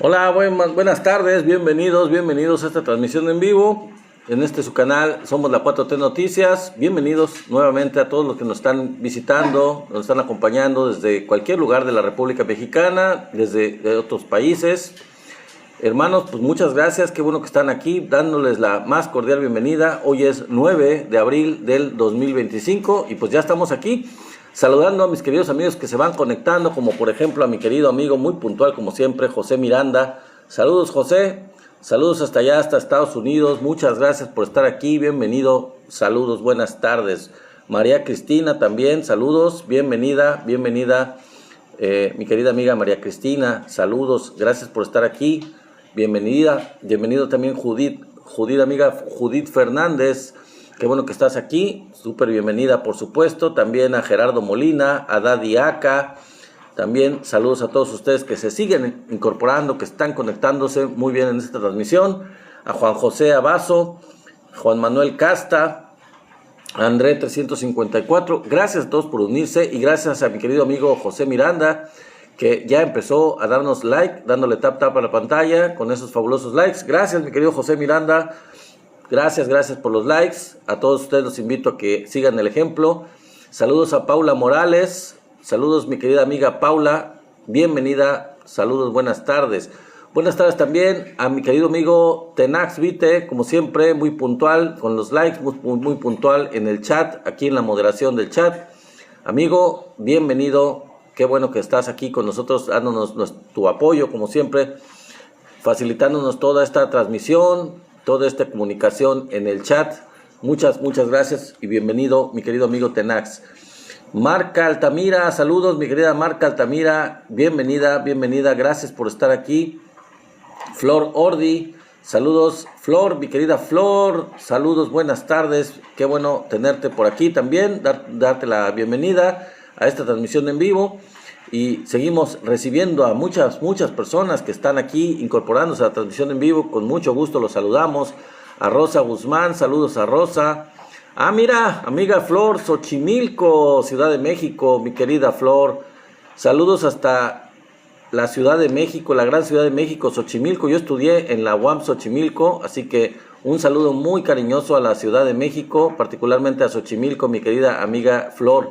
Hola, buenas tardes, bienvenidos a esta transmisión en vivo, en su canal Somos la 4T Noticias. Bienvenidos nuevamente a todos los que nos están visitando, nos están acompañando desde cualquier lugar de la República Mexicana, desde otros países. Hermanos, pues muchas gracias, qué bueno que están aquí, dándoles la más cordial bienvenida. Hoy es 9 de abril del 2025 y pues ya estamos aquí. Saludando a mis queridos amigos que se van conectando, como por ejemplo a mi querido amigo muy puntual como siempre, José Miranda. Saludos, José, saludos hasta allá, hasta Estados Unidos, muchas gracias por estar aquí, bienvenido, saludos, buenas tardes. María Cristina también, saludos, bienvenida, mi querida amiga María Cristina, saludos, gracias por estar aquí, bienvenido también Judith amiga Judith Fernández. Qué bueno que estás aquí, súper bienvenida por supuesto, también a Gerardo Molina, a Daddy Aca, también saludos a todos ustedes que se siguen incorporando, que están conectándose muy bien en esta transmisión, a Juan José Abazo, Juan Manuel Casta, a André 354, gracias a todos por unirse y gracias a mi querido amigo José Miranda, que ya empezó a darnos like, dándole tap a la pantalla con esos fabulosos likes. Gracias mi querido José Miranda. Gracias por los likes. A todos ustedes los invito a que sigan el ejemplo. Saludos a Paula Morales. Saludos mi querida amiga Paula. Bienvenida. Saludos, buenas tardes. Buenas tardes también a mi querido amigo Tenax Vite, como siempre, muy puntual con los likes, muy puntual en el chat, aquí en la moderación del chat. Amigo, bienvenido. Qué bueno que estás aquí con nosotros, dándonos tu apoyo, como siempre, facilitándonos toda esta transmisión, toda esta comunicación en el chat. Muchas gracias y bienvenido mi querido amigo Tenax. Marca Altamira, saludos mi querida Marca Altamira, bienvenida, gracias por estar aquí. Flor Ordi, saludos Flor, mi querida Flor, saludos, buenas tardes, qué bueno tenerte por aquí también, darte la bienvenida a esta transmisión en vivo. Y seguimos recibiendo a muchas personas que están aquí incorporándose a la transmisión en vivo. Con mucho gusto los saludamos. A Rosa Guzmán, saludos a Rosa. Ah, mira, amiga Flor, Xochimilco, Ciudad de México, mi querida Flor. Saludos hasta la Ciudad de México, la gran Ciudad de México, Xochimilco. Yo estudié en la UAM Xochimilco, así que un saludo muy cariñoso a la Ciudad de México, particularmente a Xochimilco, mi querida amiga Flor.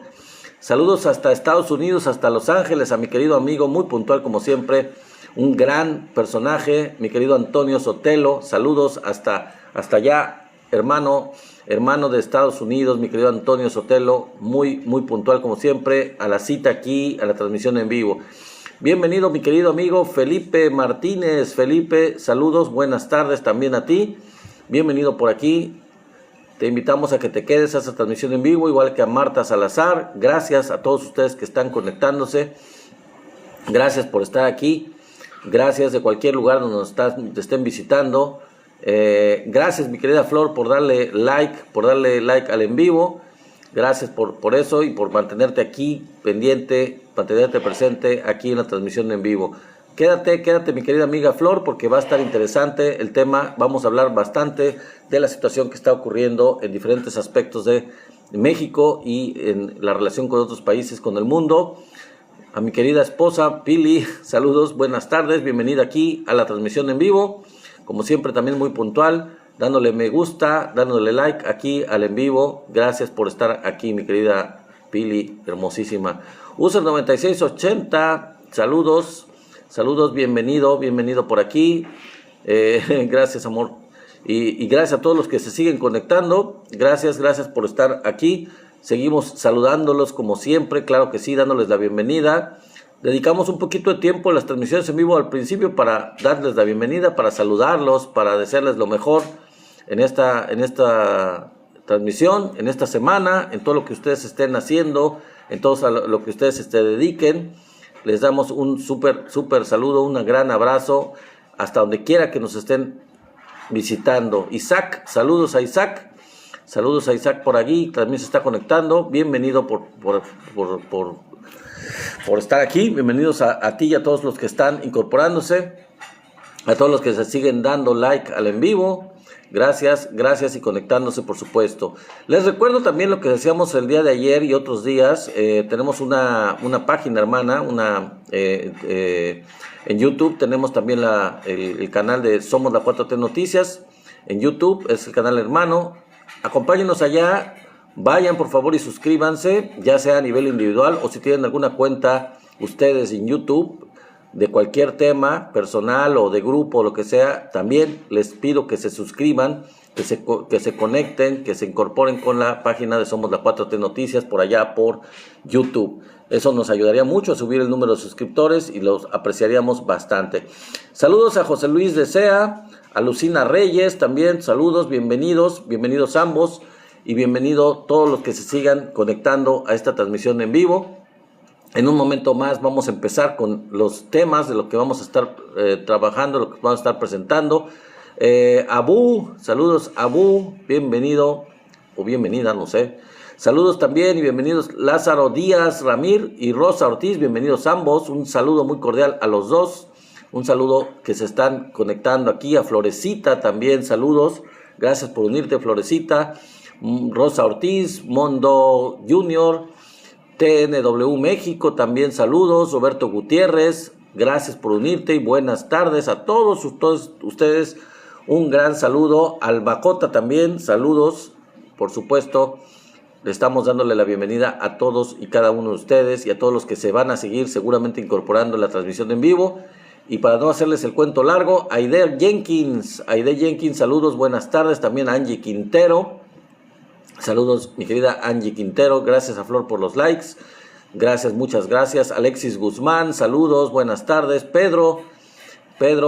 Saludos hasta Estados Unidos, hasta Los Ángeles, a mi querido amigo, muy puntual como siempre, un gran personaje, mi querido Antonio Sotelo. Saludos hasta allá, hermano de Estados Unidos, mi querido Antonio Sotelo, muy puntual como siempre, a la cita aquí, a la transmisión en vivo. Bienvenido mi querido amigo Felipe Martínez. Felipe, saludos, buenas tardes también a ti, bienvenido por aquí. Te invitamos a que te quedes a esta transmisión en vivo, igual que a Marta Salazar. Gracias a todos ustedes que están conectándose. Gracias por estar aquí. Gracias de cualquier lugar donde te estén visitando. Gracias mi querida Flor por darle like al en vivo. Gracias por eso y por mantenerte aquí pendiente, mantenerte presente aquí en la transmisión en vivo. Quédate mi querida amiga Flor, porque va a estar interesante el tema. Vamos a hablar bastante de la situación que está ocurriendo en diferentes aspectos de México y en la relación con otros países, con el mundo. A mi querida esposa Pili, saludos, buenas tardes, bienvenida aquí a la transmisión en vivo. Como siempre también muy puntual, dándole me gusta, dándole like aquí al en vivo. Gracias por estar aquí mi querida Pili, hermosísima. User 9680, saludos. Saludos, bienvenido por aquí. Gracias, amor. Y gracias a todos los que se siguen conectando. Gracias por estar aquí. Seguimos saludándolos como siempre, claro que sí, dándoles la bienvenida. Dedicamos un poquito de tiempo a las transmisiones en vivo al principio para darles la bienvenida, para saludarlos, para desearles lo mejor en esta transmisión, en esta semana, en todo lo que ustedes estén haciendo, en todo lo que ustedes se dediquen. Les damos un súper saludo, un gran abrazo, hasta donde quiera que nos estén visitando. Isaac, saludos a Isaac por aquí, también se está conectando. Bienvenido por estar aquí, bienvenidos a ti y a todos los que están incorporándose, a todos los que se siguen dando like al en vivo. Gracias y conectándose, por supuesto. Les recuerdo también lo que decíamos el día de ayer y otros días. Tenemos una página hermana, en YouTube. Tenemos también el canal de Somos la 4T Noticias. En YouTube es el canal hermano. Acompáñenos allá. Vayan por favor y suscríbanse, ya sea a nivel individual o si tienen alguna cuenta ustedes en YouTube de cualquier tema personal o de grupo o lo que sea, también les pido que se suscriban, que se conecten, que se incorporen con la página de Somos la 4T Noticias por allá por YouTube. Eso nos ayudaría mucho a subir el número de suscriptores y los apreciaríamos bastante. Saludos a José Luis de Sea, a Lucina Reyes también, saludos, bienvenidos ambos. Y bienvenido todos los que se sigan conectando a esta transmisión en vivo. En un momento más vamos a empezar con los temas de lo que vamos a estar trabajando, lo que vamos a estar presentando. Abu, saludos Abu, bienvenido o bienvenida, no sé. Saludos también y bienvenidos Lázaro Díaz Ramir y Rosa Ortiz, bienvenidos ambos. Un saludo muy cordial a los dos. Un saludo que se están conectando aquí, a Florecita también, saludos. Gracias por unirte, Florecita. Rosa Ortiz, Mondo Junior, TNW México, también saludos. Roberto Gutiérrez, gracias por unirte y buenas tardes a todos ustedes. Un gran saludo. Albacota también, saludos, por supuesto. Le estamos dándole la bienvenida a todos y cada uno de ustedes y a todos los que se van a seguir seguramente incorporando la transmisión en vivo. Y para no hacerles el cuento largo, Aide Jenkins, saludos, buenas tardes. También a Angie Quintero. Saludos, mi querida Angie Quintero. Gracias a Flor por los likes. Gracias, muchas gracias. Alexis Guzmán, saludos, buenas tardes. Pedro,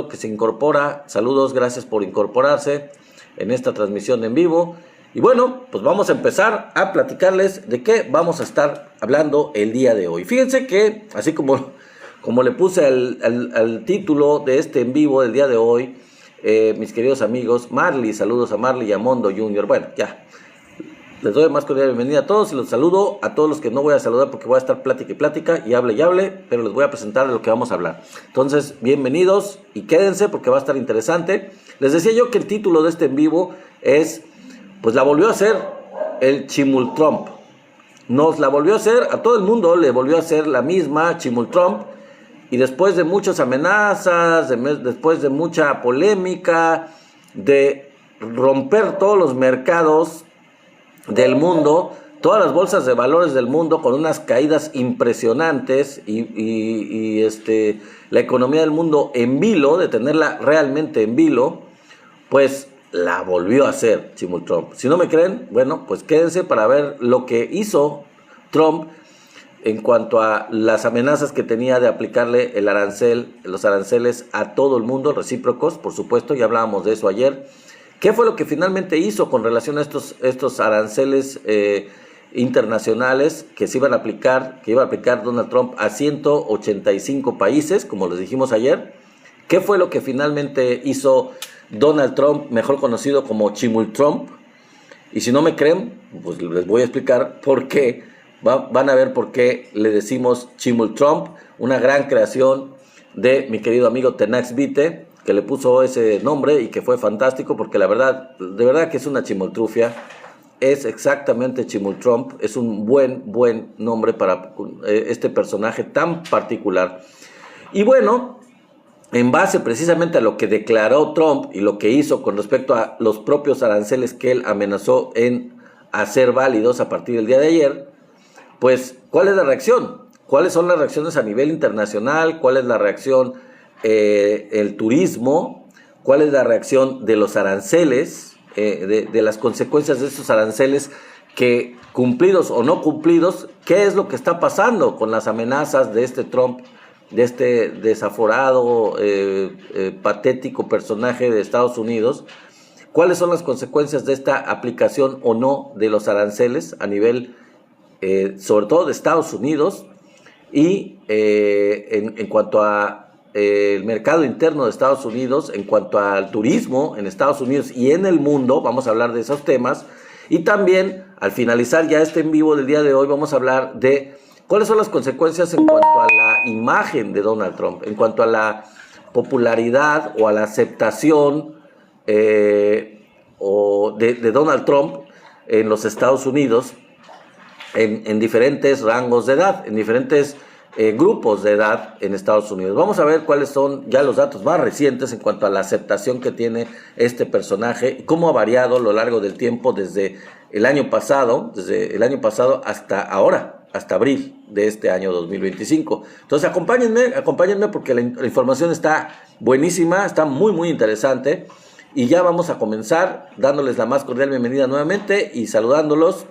que se incorpora. Saludos, gracias por incorporarse en esta transmisión en vivo. Y bueno, pues vamos a empezar a platicarles de qué vamos a estar hablando el día de hoy. Fíjense que, así como le puse al título de este en vivo del día de hoy, mis queridos amigos, Marley, saludos a Marley y a Mondo Junior. Bueno, ya. Les doy más cordial bienvenida a todos y los saludo a todos los que no voy a saludar porque voy a estar plática y hable, pero les voy a presentar de lo que vamos a hablar. Entonces, bienvenidos y quédense porque va a estar interesante. Les decía yo que el título de este en vivo es, pues la volvió a hacer el Chimultrump. Nos la volvió a hacer, a todo el mundo le volvió a hacer la misma Chimultrump. Y después de muchas amenazas, después de mucha polémica, de romper todos los mercados del mundo, todas las bolsas de valores del mundo con unas caídas impresionantes y la economía del mundo en vilo, de tenerla realmente en vilo, pues la volvió a hacer Chimultrump. Si no me creen, bueno, pues quédense para ver lo que hizo Trump en cuanto a las amenazas que tenía de aplicarle los aranceles a todo el mundo, recíprocos, por supuesto, ya hablábamos de eso ayer. ¿Qué fue lo que finalmente hizo con relación a estos aranceles internacionales que iba a aplicar Donald Trump a 185 países, como les dijimos ayer? ¿Qué fue lo que finalmente hizo Donald Trump, mejor conocido como Chimultrump? Y si no me creen, pues les voy a explicar por qué. Van a ver por qué le decimos Chimultrump, una gran creación de mi querido amigo Tenax Vite, que le puso ese nombre y que fue fantástico porque de verdad que es una chimoltrufia. Es exactamente Chimultrump, es un buen nombre para este personaje tan particular. Y bueno, en base precisamente a lo que declaró Trump y lo que hizo con respecto a los propios aranceles que él amenazó en hacer válidos a partir del día de ayer, pues, ¿cuál es la reacción? ¿Cuáles son las reacciones a nivel internacional? ¿Cuál es la reacción el turismo? ¿Cuál es la reacción de los aranceles? De las consecuencias de estos aranceles que, cumplidos o no cumplidos, ¿qué es lo que está pasando con las amenazas de este Trump, de este desaforado, patético personaje de Estados Unidos? ¿Cuáles son las consecuencias de esta aplicación o no de los aranceles a nivel, sobre todo de Estados Unidos? Y en cuanto a el mercado interno de Estados Unidos, en cuanto al turismo en Estados Unidos y en el mundo, vamos a hablar de esos temas. Y también, al finalizar ya este en vivo del día de hoy, vamos a hablar de cuáles son las consecuencias en cuanto a la imagen de Donald Trump, en cuanto a la popularidad o a la aceptación de Donald Trump en los Estados Unidos en diferentes rangos de edad, en diferentes grupos de edad en Estados Unidos. Vamos a ver cuáles son ya los datos más recientes en cuanto a la aceptación que tiene este personaje y cómo ha variado a lo largo del tiempo desde el año pasado hasta ahora, hasta abril de este año 2025. Entonces acompáñenme porque la información está buenísima, está muy interesante y ya vamos a comenzar dándoles la más cordial bienvenida nuevamente y saludándolos.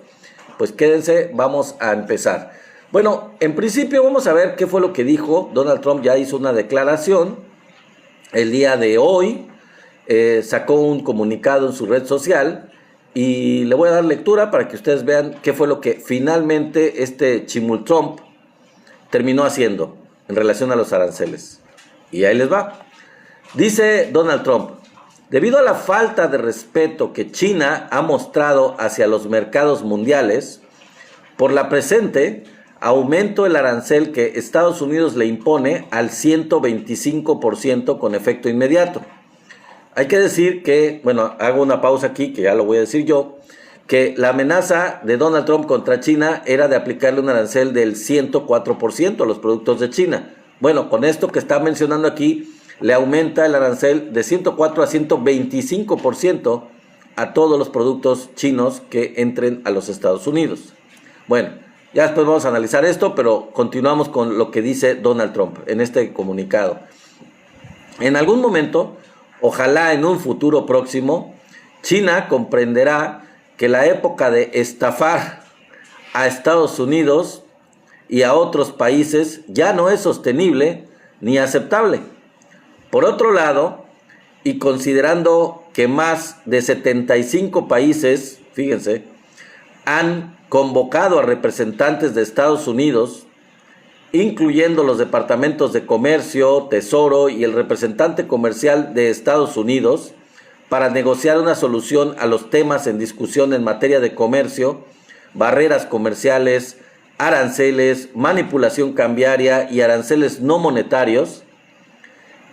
Pues quédense, vamos a empezar. Bueno, en principio vamos a ver qué fue lo que dijo. Donald Trump ya hizo una declaración el día de hoy, sacó un comunicado en su red social y le voy a dar lectura para que ustedes vean qué fue lo que finalmente este Chimultrump terminó haciendo en relación a los aranceles. Y ahí les va. Dice Donald Trump: debido a la falta de respeto que China ha mostrado hacia los mercados mundiales, por la presente aumento el arancel que Estados Unidos le impone al 125% con efecto inmediato. Hay que decir que, bueno, hago una pausa aquí, que ya lo voy a decir yo, que la amenaza de Donald Trump contra China era de aplicarle un arancel del 104% a los productos de China. Bueno, con esto que está mencionando aquí, le aumenta el arancel de 104 a 125% a todos los productos chinos que entren a los Estados Unidos. Bueno, ya después vamos a analizar esto, pero continuamos con lo que dice Donald Trump en este comunicado. En algún momento, ojalá en un futuro próximo, China comprenderá que la época de estafar a Estados Unidos y a otros países ya no es sostenible ni aceptable. Por otro lado, y considerando que más de 75 países, fíjense, han convocado a representantes de Estados Unidos, incluyendo los departamentos de Comercio, Tesoro y el representante comercial de Estados Unidos, para negociar una solución a los temas en discusión en materia de comercio, barreras comerciales, aranceles, manipulación cambiaria y aranceles no monetarios,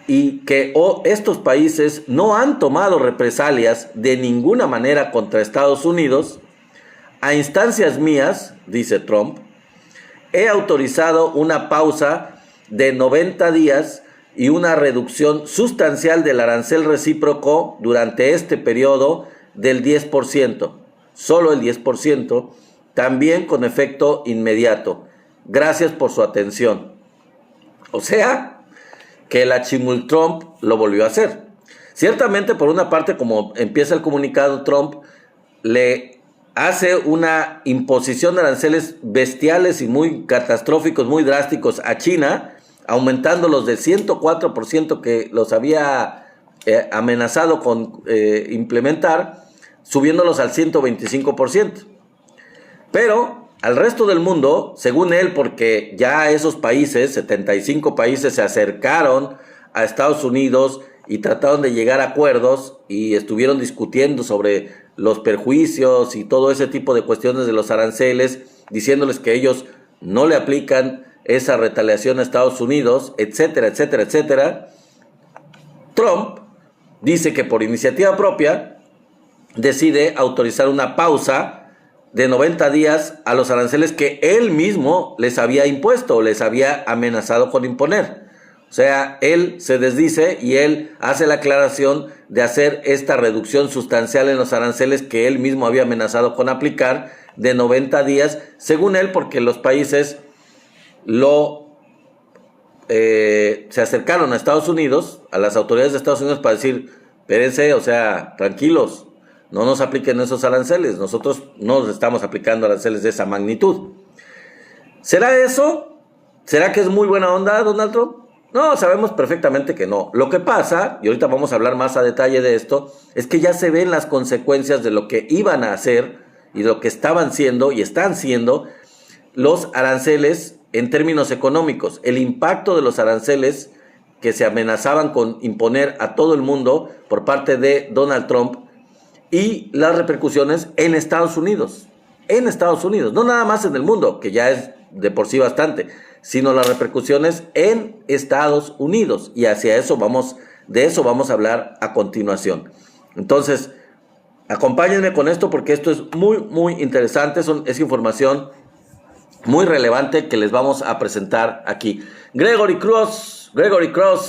y que estos países no han tomado represalias de ninguna manera contra Estados Unidos. A instancias mías, dice Trump, he autorizado una pausa de 90 días y una reducción sustancial del arancel recíproco durante este periodo del 10%, solo el 10%, también con efecto inmediato. Gracias por su atención. O sea, que la Chimultrump lo volvió a hacer. Ciertamente, por una parte, como empieza el comunicado, Trump le hace una imposición de aranceles bestiales y muy catastróficos, muy drásticos a China, aumentándolos del 104% que los había amenazado con implementar, subiéndolos al 125%. Pero al resto del mundo, según él, porque ya esos países, 75 países, se acercaron a Estados Unidos y trataron de llegar a acuerdos y estuvieron discutiendo sobre los perjuicios y todo ese tipo de cuestiones de los aranceles, diciéndoles que ellos no le aplican esa retaliación a Estados Unidos, etcétera, etcétera, etcétera. Trump dice que por iniciativa propia decide autorizar una pausa de 90 días a los aranceles que él mismo les había impuesto o les había amenazado con imponer. O sea, él se desdice y él hace la aclaración de hacer esta reducción sustancial en los aranceles que él mismo había amenazado con aplicar de 90 días, según él, porque los países se acercaron a Estados Unidos, a las autoridades de Estados Unidos, para decir: espérense, o sea, tranquilos, no nos apliquen esos aranceles, nosotros no nos estamos aplicando aranceles de esa magnitud. ¿Será eso? ¿Será que es muy buena onda Donald Trump? No, sabemos perfectamente que no. Lo que pasa, y ahorita vamos a hablar más a detalle de esto, es que ya se ven las consecuencias de lo que iban a hacer y de lo que estaban siendo y están siendo los aranceles en términos económicos. El impacto de los aranceles que se amenazaban con imponer a todo el mundo por parte de Donald Trump y las repercusiones en Estados Unidos. En Estados Unidos, no nada más en el mundo, que ya es de por sí bastante, sino las repercusiones en Estados Unidos. Y de eso vamos a hablar a continuación. Entonces, Acompáñenme con esto porque esto es muy interesante, es información muy relevante que les vamos a presentar aquí. Gregory Cross,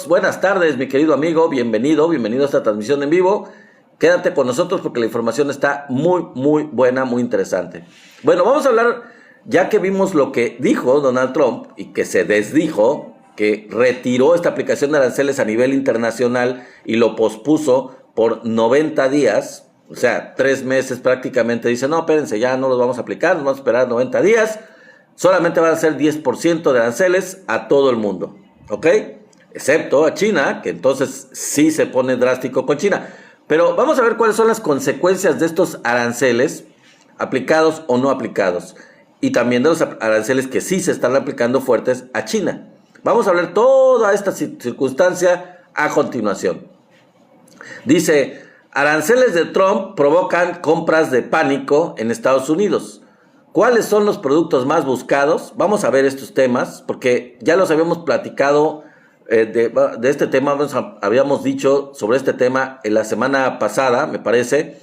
buenas tardes, mi querido amigo, bienvenido a esta transmisión en vivo. Quédate con nosotros porque la información está muy buena, muy interesante. Bueno, vamos a hablar, ya que vimos lo que dijo Donald Trump y que se desdijo, que retiró esta aplicación de aranceles a nivel internacional y lo pospuso por 90 días, o sea, 3 meses prácticamente. Dice, no, espérense, ya no los vamos a aplicar, nos vamos a esperar 90 días. Solamente van a ser 10% de aranceles a todo el mundo, ¿ok? Excepto a China, que entonces sí se pone drástico con China. Pero vamos a ver cuáles son las consecuencias de estos aranceles, aplicados o no aplicados. Y también de los aranceles que sí se están aplicando fuertes a China. Vamos a ver toda esta circunstancia a continuación. Dice, aranceles de Trump provocan compras de pánico en Estados Unidos. ¿Cuáles son los productos más buscados? Vamos a ver estos temas, porque ya los habíamos platicado de este tema, habíamos dicho sobre este tema en la semana pasada, me parece,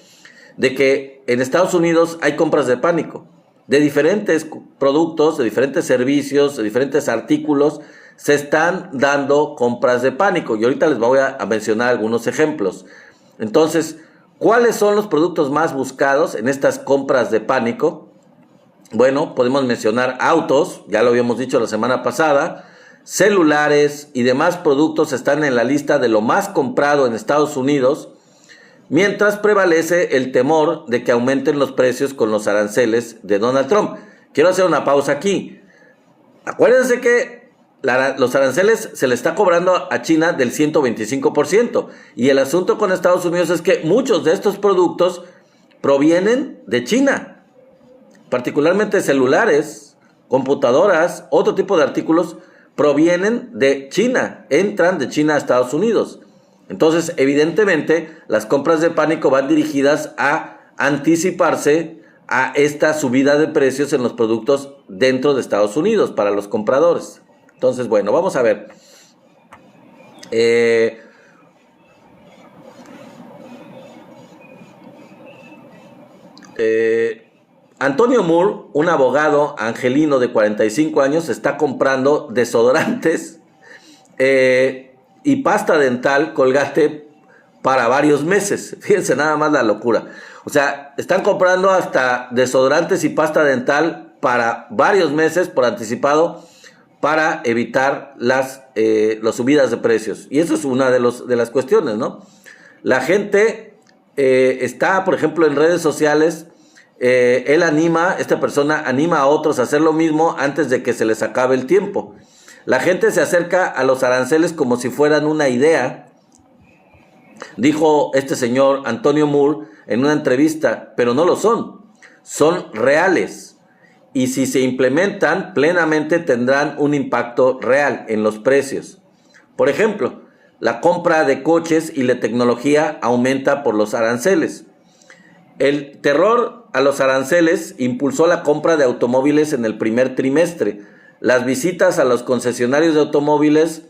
de que en Estados Unidos hay compras de pánico, de diferentes productos, de diferentes servicios, de diferentes artículos, se están dando compras de pánico, y ahorita les voy a mencionar algunos ejemplos. Entonces, ¿cuáles son los productos más buscados en estas compras de pánico? Bueno, podemos mencionar autos, ya lo habíamos dicho la semana pasada, celulares y demás productos están en la lista de lo más comprado en Estados Unidos, mientras prevalece el temor de que aumenten los precios con los aranceles de Donald Trump. Quiero hacer una pausa aquí. Acuérdense que los aranceles se le está cobrando a China del 125%, y el asunto con Estados Unidos es que muchos de estos productos provienen de China. Particularmente celulares, computadoras, otro tipo de artículos provienen de China, entran de China a Estados Unidos. Entonces, evidentemente, las compras de pánico van dirigidas a anticiparse a esta subida de precios en los productos dentro de Estados Unidos para los compradores. Entonces, bueno, vamos a ver. Antonio Moore, un abogado angelino de 45 años, está comprando desodorantes y pasta dental Colgate para varios meses. Fíjense nada más la locura. O sea, están comprando hasta desodorantes y pasta dental para varios meses por anticipado para evitar las subidas de precios. Y eso es una de las cuestiones, ¿no? La gente está, por ejemplo, en redes sociales. Esta persona anima a otros a hacer lo mismo antes de que se les acabe el tiempo. La gente se acerca a los aranceles como si fueran una idea, dijo este señor Antonio Moore en una entrevista, pero no lo son, son reales. Y si se implementan plenamente tendrán un impacto real en los precios. Por ejemplo, la compra de coches y la tecnología aumenta por los aranceles. El terror a los aranceles impulsó la compra de automóviles en el primer trimestre. Las visitas a los concesionarios de automóviles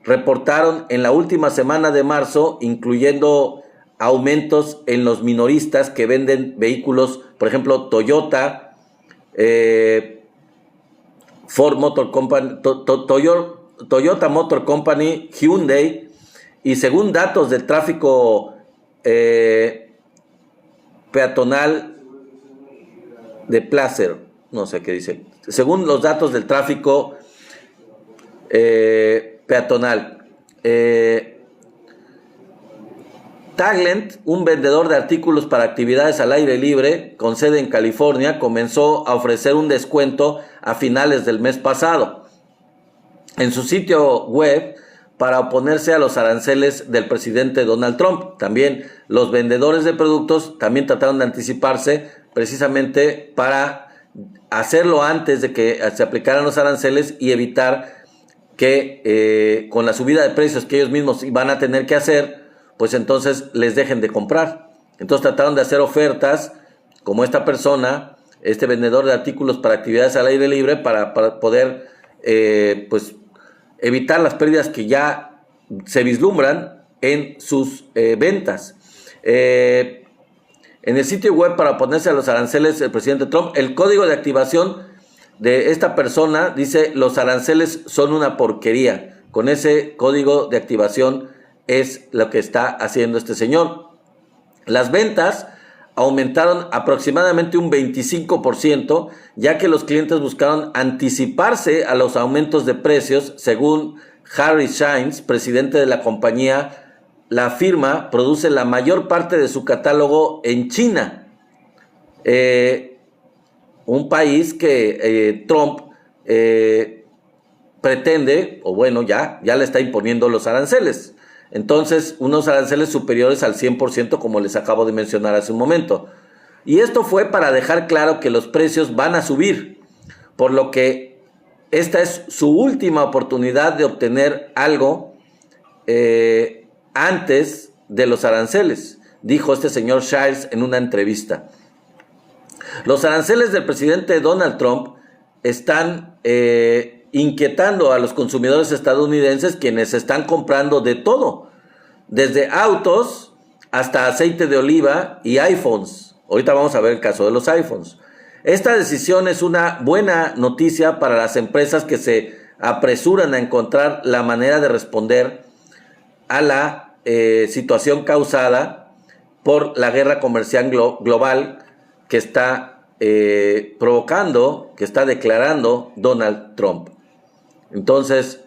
reportaron en la última semana de marzo, incluyendo aumentos en los minoristas que venden vehículos, por ejemplo, Toyota, Ford Motor Company, Toyota Motor Company, Hyundai, y según datos del tráfico peatonal de Placer, no sé qué dice, según los datos del tráfico peatonal. Tagland, un vendedor de artículos para actividades al aire libre con sede en California, comenzó a ofrecer un descuento a finales del mes pasado en su sitio web para oponerse a los aranceles del presidente Donald Trump. También los vendedores de productos también trataron de anticiparse precisamente para hacerlo antes de que se aplicaran los aranceles y evitar que con la subida de precios que ellos mismos van a tener que hacer, pues entonces les dejen de comprar. Entonces trataron de hacer ofertas como esta persona, este vendedor de artículos para actividades al aire libre, para poder pues evitar las pérdidas que ya se vislumbran en sus ventas. en el sitio web para oponerse a los aranceles del presidente Trump, el código de activación de esta persona dice: los aranceles son una porquería. Con ese código de activación es lo que está haciendo este señor. Las ventas aumentaron aproximadamente un 25%, ya que los clientes buscaron anticiparse a los aumentos de precios. Según Harry Shines, presidente de la compañía, la firma produce la mayor parte de su catálogo en China, un país que Trump pretende, o bueno, ya le está imponiendo los aranceles. Entonces, unos aranceles superiores al 100%, como les acabo de mencionar hace un momento. Y esto fue para dejar claro que los precios van a subir, por lo que esta es su última oportunidad de obtener algo antes de los aranceles, dijo este señor Shiles en una entrevista. Los aranceles del presidente Donald Trump están inquietando a los consumidores estadounidenses, quienes están comprando de todo, desde autos hasta aceite de oliva y iPhones. Ahorita vamos a ver el caso de los iPhones. Esta decisión es una buena noticia para las empresas que se apresuran a encontrar la manera de responder a la situación causada por la guerra comercial global que está provocando, que está declarando Donald Trump. Entonces,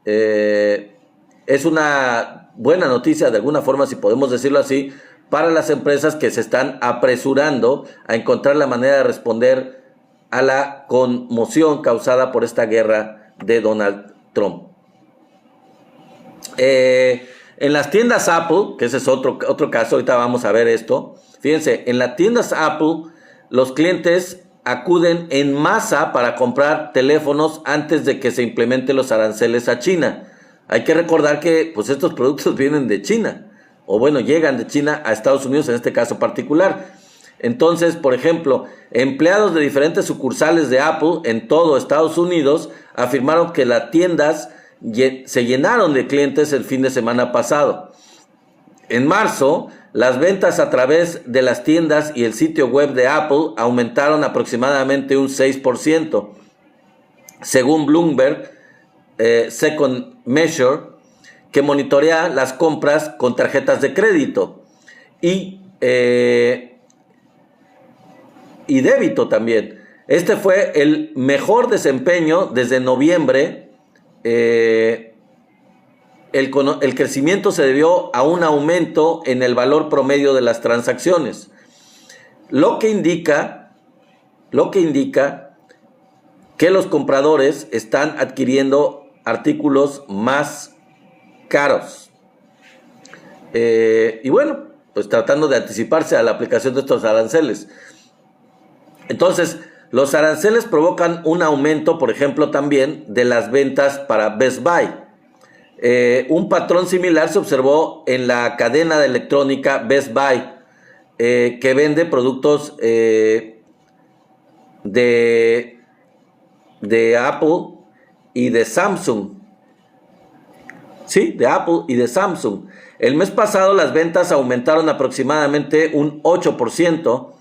es una buena noticia, de alguna forma, si podemos decirlo así, para las empresas que se están apresurando a encontrar la manera de responder a la conmoción causada por esta guerra de Donald Trump. En las tiendas Apple, que ese es otro caso, ahorita vamos a ver esto. Fíjense, en las tiendas Apple, los clientes acuden en masa para comprar teléfonos antes de que se implementen los aranceles a China. Hay que recordar que pues, estos productos vienen de China, o bueno, llegan de China a Estados Unidos en este caso particular. Entonces, por ejemplo, empleados de diferentes sucursales de Apple en todo Estados Unidos afirmaron que las tiendas se llenaron de clientes el fin de semana pasado. En marzo, las ventas a través de las tiendas y el sitio web de Apple aumentaron aproximadamente un 6%, según Bloomberg Second Measure, que monitorea las compras con tarjetas de crédito y débito también. Este fue el mejor desempeño desde noviembre. El crecimiento se debió a un aumento en el valor promedio de las transacciones, lo que indica que los compradores están adquiriendo artículos más caros. Y bueno, pues tratando de anticiparse a la aplicación de estos aranceles. Entonces, los aranceles provocan un aumento, por ejemplo, también de las ventas para Best Buy. Un patrón similar se observó en la cadena de electrónica Best Buy, que vende productos de Apple y de Samsung. Sí, de Apple y de Samsung. El mes pasado las ventas aumentaron aproximadamente un 8%,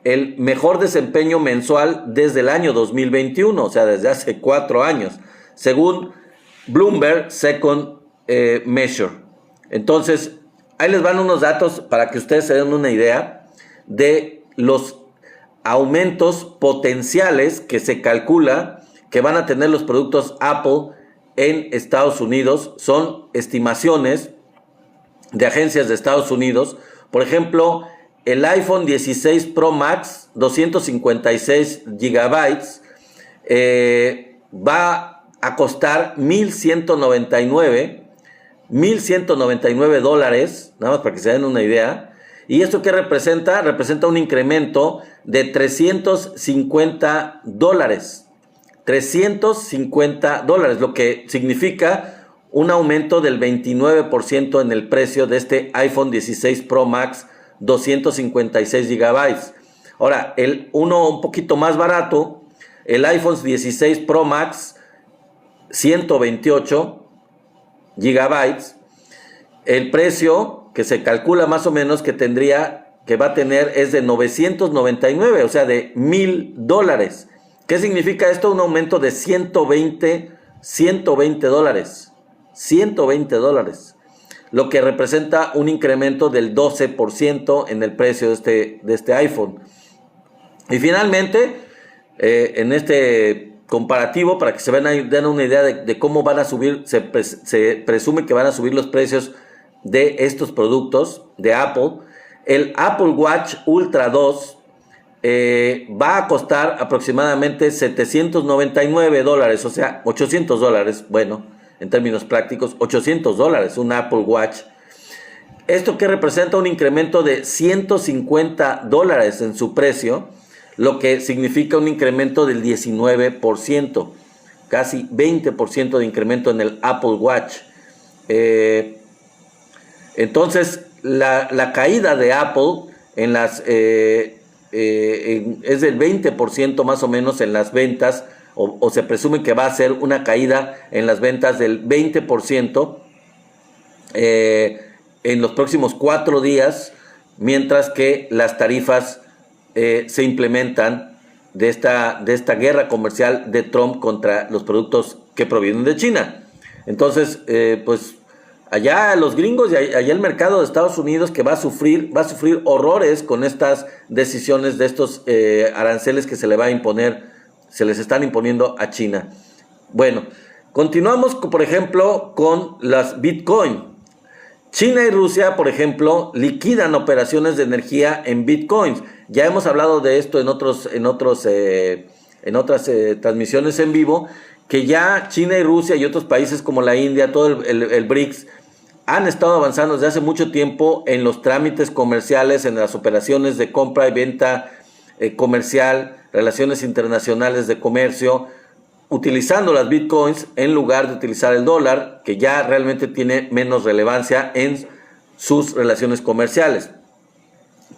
el mejor desempeño mensual desde el año 2021, o sea, desde hace 4 años, según Bloomberg Second Measure. Entonces, ahí les van unos datos para que ustedes se den una idea de los aumentos potenciales que se calcula que van a tener los productos Apple en Estados Unidos. Son estimaciones de agencias de Estados Unidos. Por ejemplo, el iPhone 16 Pro Max, 256 gigabytes, va a costar $1,199, nada más para que se den una idea. ¿Y esto qué representa? Representa un incremento de $350. $350, lo que significa un aumento del 29% en el precio de este iPhone 16 Pro Max 256 gigabytes. Ahora, uno un poquito más barato, el iPhone 16 Pro Max 128 gigabytes, el precio que se calcula más o menos que tendría que va a tener es de 999, o sea, de $1,000. ¿Qué significa esto? Un aumento de 120 dólares. 120 dólares. Lo que representa un incremento del 12% en el precio de este iPhone. Y finalmente, en este comparativo, para que se den una idea de cómo van a subir, se presume que van a subir los precios de estos productos de Apple. El Apple Watch Ultra 2 va a costar aproximadamente 799 dólares, o sea, 800 dólares, bueno, en términos prácticos, 800 dólares, un Apple Watch. Esto que representa un incremento de 150 dólares en su precio, lo que significa un incremento del 19%, casi 20% de incremento en el Apple Watch. Entonces, la caída de Apple en las, es del 20% más o menos en las ventas, o se presume que va a ser una caída en las ventas del 20% en los próximos 4 días, mientras que las tarifas se implementan de esta guerra comercial de Trump contra los productos que provienen de China. Entonces, pues allá los gringos y allá el mercado de Estados Unidos que va a sufrir horrores con estas decisiones de estos aranceles que se les están imponiendo a China. Bueno, continuamos por ejemplo con las Bitcoin. China y Rusia, por ejemplo, liquidan operaciones de energía en Bitcoins. Ya hemos hablado de esto en otras transmisiones en vivo, que ya China y Rusia y otros países como la India, todo el BRICS, han estado avanzando desde hace mucho tiempo en los trámites comerciales, en las operaciones de compra y venta comercial, relaciones internacionales de comercio, utilizando las bitcoins en lugar de utilizar el dólar, que ya realmente tiene menos relevancia en sus relaciones comerciales.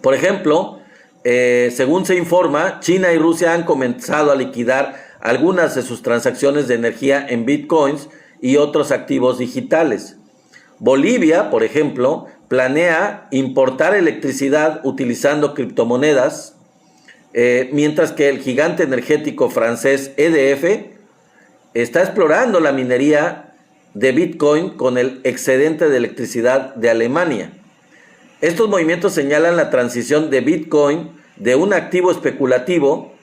Por ejemplo, según se informa, China y Rusia han comenzado a liquidar algunas de sus transacciones de energía en bitcoins y otros activos digitales. Bolivia, por ejemplo, planea importar electricidad utilizando criptomonedas, mientras que el gigante energético francés EDF está explorando la minería de Bitcoin con el excedente de electricidad de Alemania. Estos movimientos señalan la transición de Bitcoin de un activo especulativo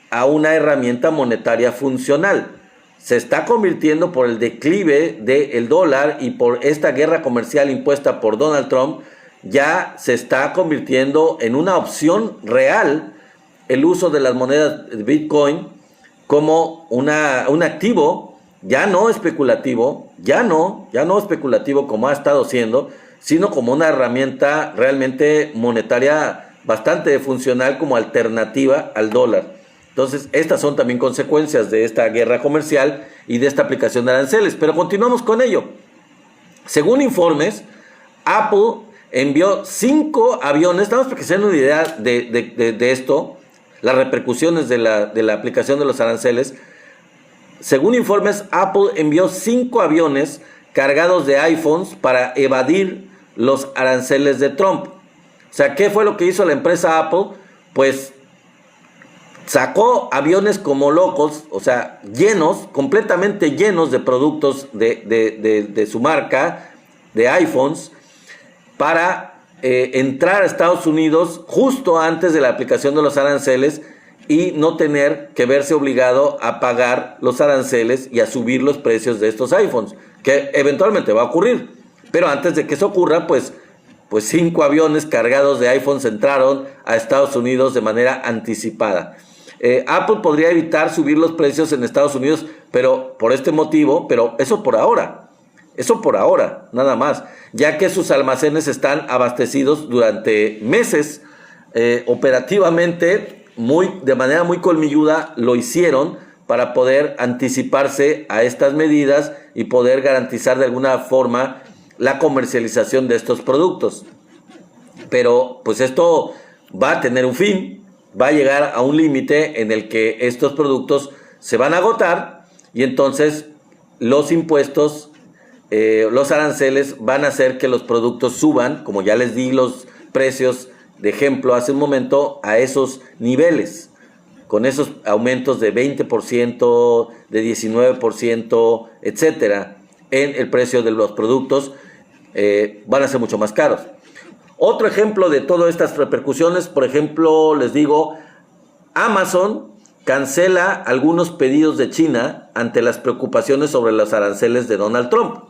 a una herramienta monetaria funcional. Se está convirtiendo por el declive del dólar y por esta guerra comercial impuesta por Donald Trump, ya se está convirtiendo en una opción real el uso de las monedas de Bitcoin como un activo ya no especulativo, ya no especulativo como ha estado siendo, sino como una herramienta realmente monetaria bastante funcional como alternativa al dólar. Entonces, estas son también consecuencias de esta guerra comercial y de esta aplicación de aranceles. Pero continuamos con ello. Según informes, Apple envió 5 aviones, nada más para que se den una idea de esto, las repercusiones de la aplicación de los aranceles. Según informes, Apple envió 5 aviones cargados de iPhones para evadir los aranceles de Trump. O sea, ¿qué fue lo que hizo la empresa Apple? Pues sacó aviones como locos, o sea, llenos, completamente llenos de productos de su marca, de iPhones, para entrar a Estados Unidos justo antes de la aplicación de los aranceles y no tener que verse obligado a pagar los aranceles y a subir los precios de estos iPhones, que eventualmente va a ocurrir. Pero antes de que eso ocurra, pues 5 aviones cargados de iPhones entraron a Estados Unidos de manera anticipada. Apple podría evitar subir los precios en Estados Unidos, pero por este motivo, pero eso por ahora, nada más, ya que sus almacenes están abastecidos durante meses, operativamente, de manera muy colmilluda, lo hicieron para poder anticiparse a estas medidas y poder garantizar de alguna forma la comercialización de estos productos. Pero pues esto va a tener un fin, va a llegar a un límite en el que estos productos se van a agotar y entonces los impuestos, los aranceles van a hacer que los productos suban, como ya les di los precios de ejemplo hace un momento, a esos niveles, con esos aumentos de 20%, de 19%, etcétera, en el precio de los productos, van a ser mucho más caros. Otro ejemplo de todas estas repercusiones, por ejemplo, les digo, Amazon cancela algunos pedidos de China ante las preocupaciones sobre los aranceles de Donald Trump.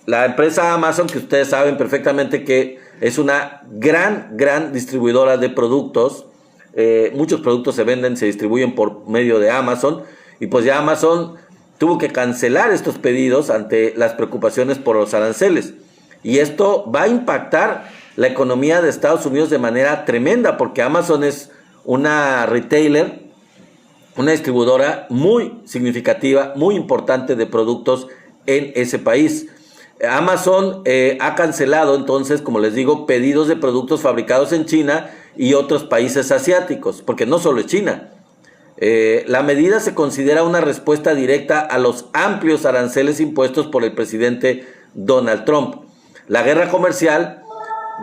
La empresa Amazon, que ustedes saben perfectamente que es una gran distribuidora de productos, muchos productos se distribuyen por medio de Amazon, y pues ya Amazon tuvo que cancelar estos pedidos ante las preocupaciones por los aranceles. Y esto va a impactar la economía de Estados Unidos de manera tremenda, porque Amazon es una retailer, una distribuidora muy significativa, muy importante de productos en ese país. Amazon ha cancelado entonces, como les digo, pedidos de productos fabricados en China y otros países asiáticos, porque no solo es China. La medida se considera una respuesta directa a los amplios aranceles impuestos por el presidente Donald Trump. La guerra comercial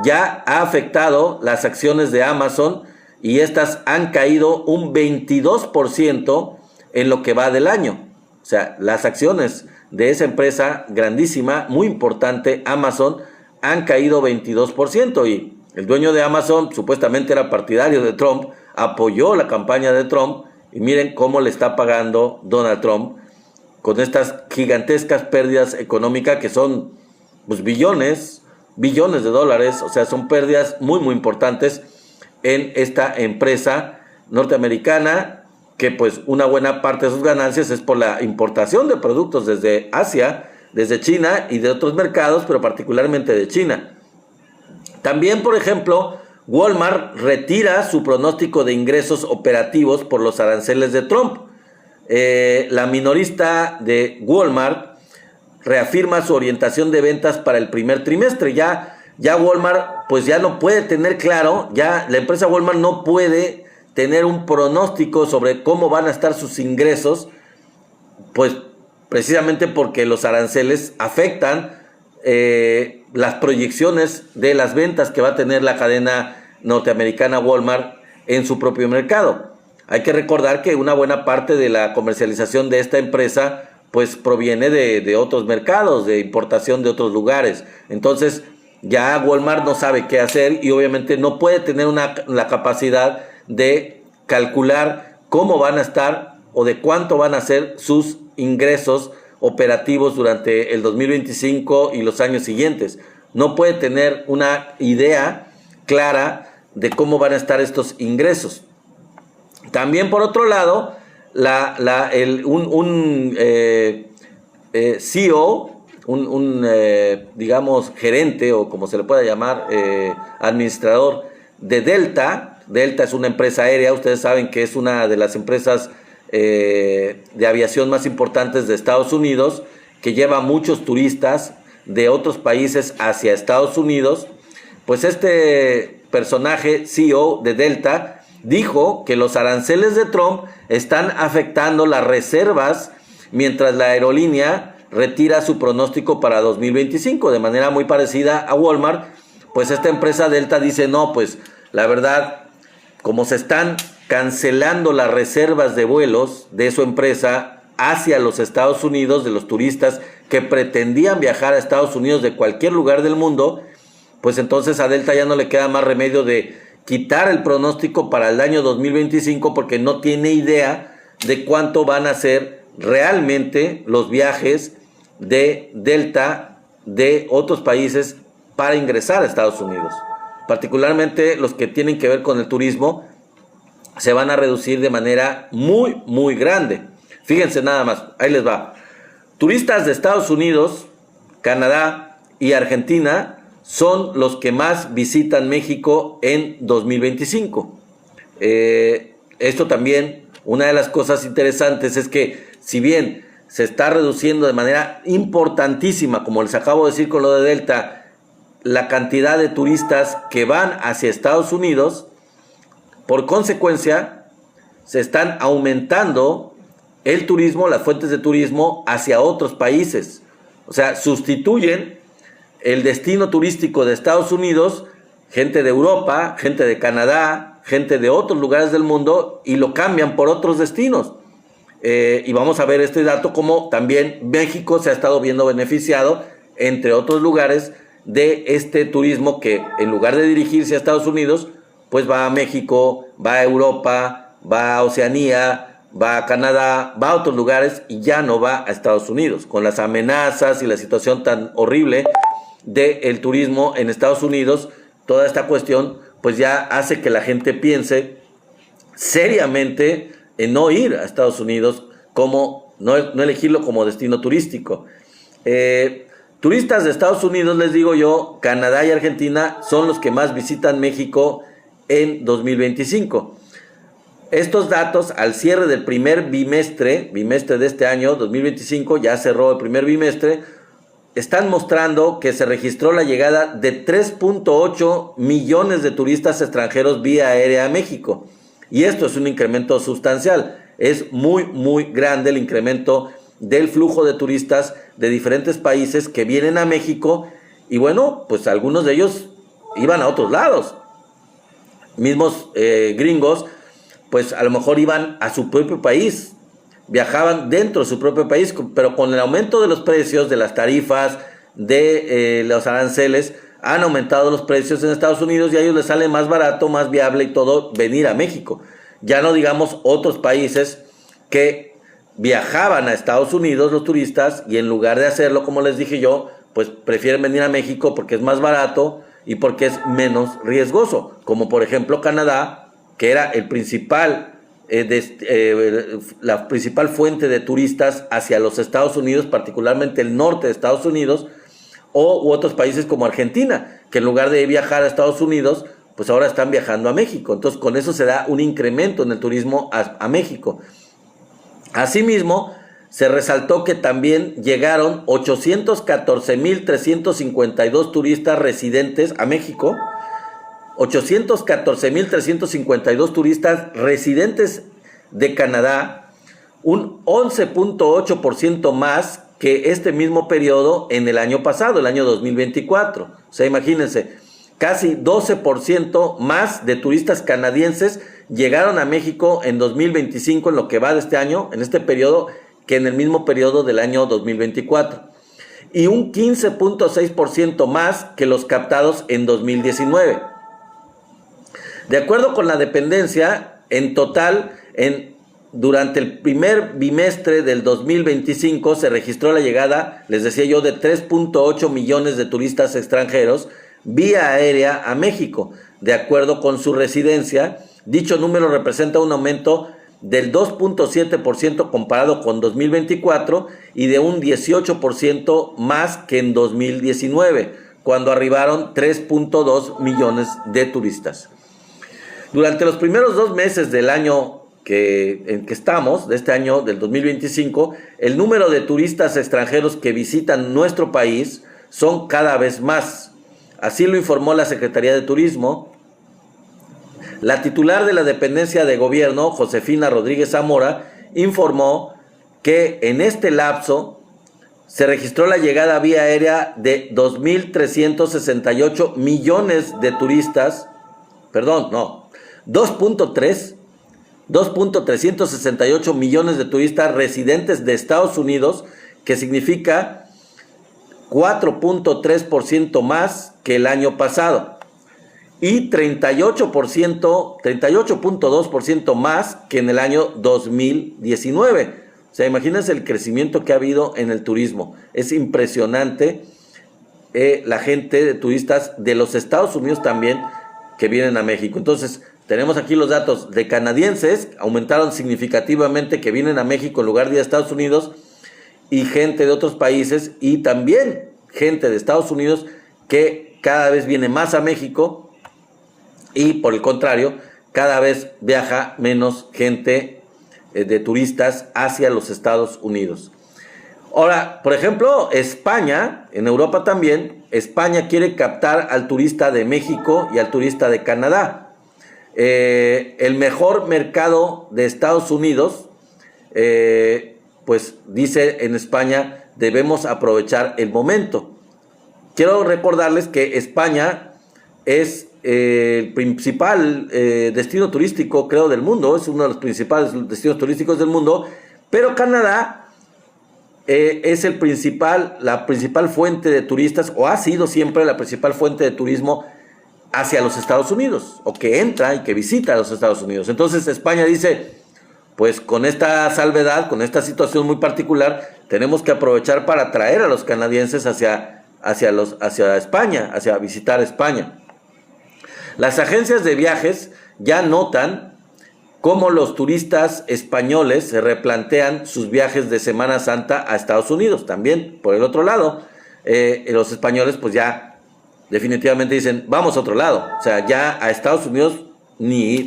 ya ha afectado las acciones de Amazon y estas han caído un 22% en lo que va del año. O sea, las acciones de esa empresa grandísima, muy importante, Amazon, han caído 22%, y el dueño de Amazon supuestamente era partidario de Trump, apoyó la campaña de Trump, y miren cómo le está pagando Donald Trump con estas gigantescas pérdidas económicas que son pues billones de dólares. O sea, son pérdidas muy importantes en esta empresa norteamericana, que pues una buena parte de sus ganancias es por la importación de productos desde Asia, desde China y de otros mercados, pero particularmente de China. También, por ejemplo, Walmart retira su pronóstico de ingresos operativos por los aranceles de Trump. La minorista de Walmart reafirma su orientación de ventas para el primer trimestre. Ya Walmart pues ya no puede tener claro, ya la empresa Walmart no puede tener un pronóstico sobre cómo van a estar sus ingresos, pues precisamente porque los aranceles afectan las proyecciones de las ventas que va a tener la cadena norteamericana Walmart en su propio mercado. Hay que recordar que una buena parte de la comercialización de esta empresa pues proviene de otros mercados, de importación de otros lugares. Entonces ya Walmart no sabe qué hacer y obviamente no puede tener la capacidad de calcular cómo van a estar o de cuánto van a ser sus ingresos operativos durante el 2025 y los años siguientes. No puede tener una idea clara de cómo van a estar estos ingresos. También, por otro lado, un CEO, digamos gerente, o como se le pueda llamar, administrador de Delta. Delta es una empresa aérea, ustedes saben que es una de las empresas de aviación más importantes de Estados Unidos, que lleva muchos turistas de otros países hacia Estados Unidos. Pues este personaje, CEO de Delta, dijo que los aranceles de Trump están afectando las reservas mientras la aerolínea retira su pronóstico para 2025. De manera muy parecida a Walmart, pues esta empresa Delta dice, no, pues la verdad, como se están cancelando las reservas de vuelos de su empresa hacia los Estados Unidos, de los turistas que pretendían viajar a Estados Unidos de cualquier lugar del mundo, pues entonces a Delta ya no le queda más remedio de quitar el pronóstico para el año 2025, porque no tiene idea de cuánto van a ser realmente los viajes de Delta de otros países para ingresar a Estados Unidos. Particularmente los que tienen que ver con el turismo se van a reducir de manera muy grande. Fíjense nada más, ahí les va. Turistas de Estados Unidos, Canadá y Argentina son los que más visitan México en 2025. Esto también, una de las cosas interesantes es que si bien se está reduciendo de manera importantísima, como les acabo de decir con lo de Delta, la cantidad de turistas que van hacia Estados Unidos, por consecuencia se están aumentando el turismo, las fuentes de turismo hacia otros países. O sea, sustituyen el destino turístico de Estados Unidos gente de Europa, gente de Canadá, gente de otros lugares del mundo y lo cambian por otros destinos. Y vamos a ver este dato como también México se ha estado viendo beneficiado, entre otros lugares, de este turismo que en lugar de dirigirse a Estados Unidos, pues va a México, va a Europa, va a Oceanía, va a Canadá, va a otros lugares y ya no va a Estados Unidos, con las amenazas y la situación tan horrible del turismo en Estados Unidos. Toda esta cuestión pues ya hace que la gente piense seriamente en no ir a Estados Unidos, como no elegirlo como destino turístico. Turistas de Estados Unidos, les digo yo, Canadá y Argentina son los que más visitan México en 2025. Estos datos al cierre del primer bimestre de este año 2025, ya cerró el primer bimestre, están mostrando que se registró la llegada de 3.8 millones de turistas extranjeros vía aérea a México. Y esto es un incremento sustancial. Es muy grande el incremento del flujo de turistas de diferentes países que vienen a México. Y bueno, pues algunos de ellos iban a otros lados. Mismos gringos, pues a lo mejor iban a su propio país. Viajaban dentro de su propio país, pero con el aumento de los precios, de las tarifas, de los aranceles, han aumentado los precios en Estados Unidos y a ellos les sale más barato, más viable y todo venir a México. Ya no digamos otros países que viajaban a Estados Unidos los turistas y en lugar de hacerlo, como les dije yo, pues prefieren venir a México porque es más barato y porque es menos riesgoso. Como por ejemplo Canadá, que era el principal, la principal fuente de turistas hacia los Estados Unidos, particularmente el norte de Estados Unidos, u otros países como Argentina, que en lugar de viajar a Estados Unidos, pues ahora están viajando a México. Entonces con eso se da un incremento en el turismo a México. Asimismo, se resaltó que también llegaron 814,352 turistas residentes a México, 814,352 turistas residentes de Canadá, un 11.8% más que este mismo periodo en el año pasado, el año 2024. O sea, imagínense, casi 12% más de turistas canadienses llegaron a México en 2025, en lo que va de este año, en este periodo, que en el mismo periodo del año 2024. Y un 15.6% más que los captados en 2019. De acuerdo con la dependencia, en total, durante el primer bimestre del 2025 se registró la llegada, les decía yo, de 3.8 millones de turistas extranjeros vía aérea a México. De acuerdo con su residencia, dicho número representa un aumento del 2.7% comparado con 2024 y de un 18% más que en 2019, cuando arribaron 3.2 millones de turistas. Durante los primeros 2 meses del año en que estamos, de este año del 2025, el número de turistas extranjeros que visitan nuestro país son cada vez más. Así lo informó la Secretaría de Turismo. La titular de la dependencia de gobierno, Josefina Rodríguez Zamora, informó que en este lapso se registró la llegada vía aérea de 2.368 millones de turistas, 2.368 millones de turistas residentes de Estados Unidos, que significa 4.3% más que el año pasado y 38.2% más que en el año 2019. O sea, imagínense el crecimiento que ha habido en el turismo. Es impresionante la gente de turistas de los Estados Unidos también que vienen a México. Entonces, tenemos aquí los datos de canadienses, aumentaron significativamente, que vienen a México en lugar de ir a Estados Unidos, y gente de otros países, y también gente de Estados Unidos que cada vez viene más a México, y por el contrario, cada vez viaja menos gente de turistas hacia los Estados Unidos. Ahora, por ejemplo, España, en Europa también, España quiere captar al turista de México y al turista de Canadá. El mejor mercado de Estados Unidos, pues dice en España, debemos aprovechar el momento. Quiero recordarles que España es el principal destino turístico, creo, del mundo, es uno de los principales destinos turísticos del mundo, pero Canadá es la principal fuente de turistas, o ha sido siempre la principal fuente de turismo hacia los Estados Unidos, o que entra y que visita a los Estados Unidos. Entonces España dice, pues con esta salvedad, con esta situación muy particular, tenemos que aprovechar para atraer a los canadienses hacia España, hacia visitar España. Las agencias de viajes ya notan cómo los turistas españoles se replantean sus viajes de Semana Santa a Estados Unidos. También, por el otro lado, los españoles pues ya definitivamente dicen, vamos a otro lado. O sea, ya a Estados Unidos ni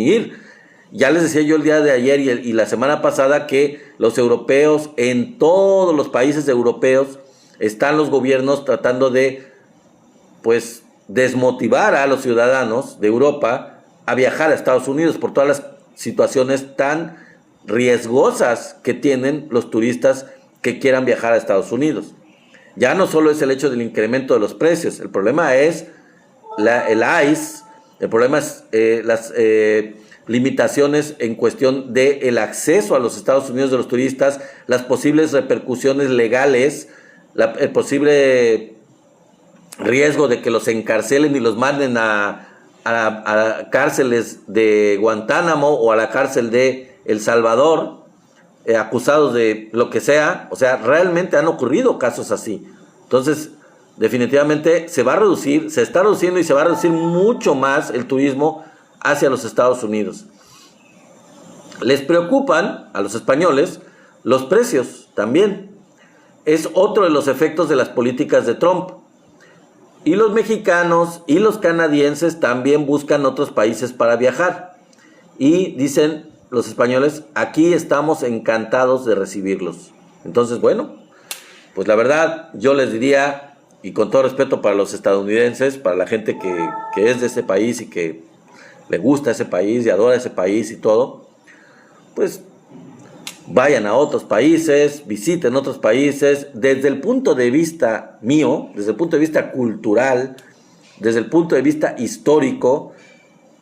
ir. Ya les decía yo el día de ayer y la semana pasada que los europeos, en todos los países europeos, están los gobiernos tratando de, pues, desmotivar a los ciudadanos de Europa a viajar a Estados Unidos por todas las situaciones tan riesgosas que tienen los turistas que quieran viajar a Estados Unidos. Ya no solo es el hecho del incremento de los precios, el problema es el ICE, el problema es las limitaciones en cuestión del acceso a los Estados Unidos de los turistas, las posibles repercusiones legales, el posible riesgo de que los encarcelen y los manden a cárceles de Guantánamo o a la cárcel de El Salvador, acusados de lo que sea. O sea, realmente han ocurrido casos así. Entonces, definitivamente se va a reducir, se está reduciendo y se va a reducir mucho más el turismo hacia los Estados Unidos. Les preocupan a los españoles los precios también. Es otro de los efectos de las políticas de Trump. Y los mexicanos y los canadienses también buscan otros países para viajar. Y dicen los españoles, aquí estamos encantados de recibirlos. Entonces, bueno, pues la verdad yo les diría, y con todo respeto para los estadounidenses, para la gente que es de ese país y que le gusta ese país y adora ese país y todo, pues vayan a otros países, visiten otros países. Desde el punto de vista mío, desde el punto de vista cultural, desde el punto de vista histórico,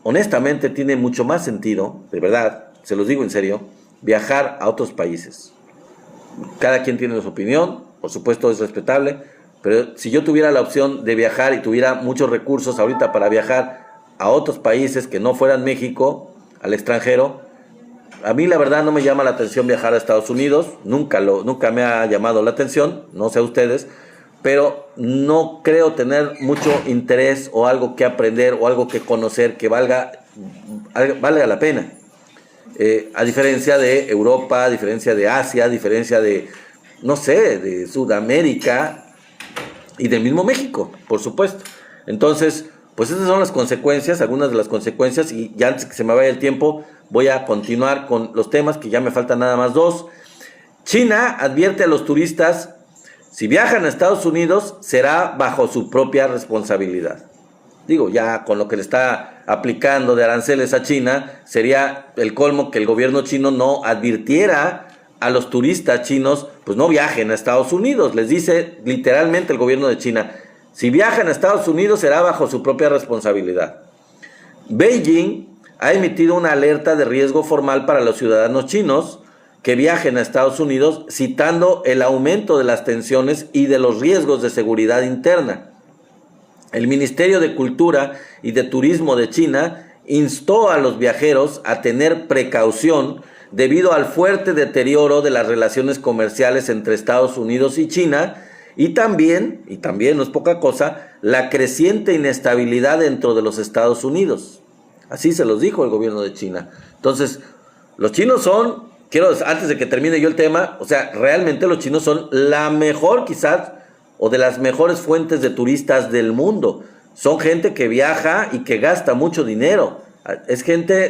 honestamente tiene mucho más sentido, de verdad, se los digo en serio, viajar a otros países. Cada quien tiene su opinión, por supuesto es respetable, pero si yo tuviera la opción de viajar y tuviera muchos recursos ahorita para viajar a otros países que no fueran México, al extranjero, a mí la verdad no me llama la atención viajar a Estados Unidos, nunca me ha llamado la atención, no sé ustedes, pero no creo tener mucho interés o algo que aprender o algo que conocer que valga la pena. A diferencia de Europa, a diferencia de Asia, a diferencia de, no sé, de Sudamérica y del mismo México, por supuesto. Entonces, pues esas son las consecuencias, algunas de las consecuencias, y ya antes que se me vaya el tiempo, voy a continuar con los temas, que ya me faltan nada más 2. China advierte a los turistas, si viajan a Estados Unidos, será bajo su propia responsabilidad. Digo, ya con lo que le está aplicando de aranceles a China, sería el colmo que el gobierno chino no advirtiera a los turistas chinos, pues no viajen a Estados Unidos. Les dice literalmente el gobierno de China, si viajan a Estados Unidos será bajo su propia responsabilidad. Beijing ha emitido una alerta de riesgo formal para los ciudadanos chinos que viajen a Estados Unidos, citando el aumento de las tensiones y de los riesgos de seguridad interna. El Ministerio de Cultura y de Turismo de China instó a los viajeros a tener precaución debido al fuerte deterioro de las relaciones comerciales entre Estados Unidos y China, y también no es poca cosa, la creciente inestabilidad dentro de los Estados Unidos. Así se los dijo el gobierno de China. Entonces, los chinos son, antes de que termine yo el tema, o sea, realmente los chinos son la mejor quizás, o de las mejores fuentes de turistas del mundo. Son gente que viaja y que gasta mucho dinero.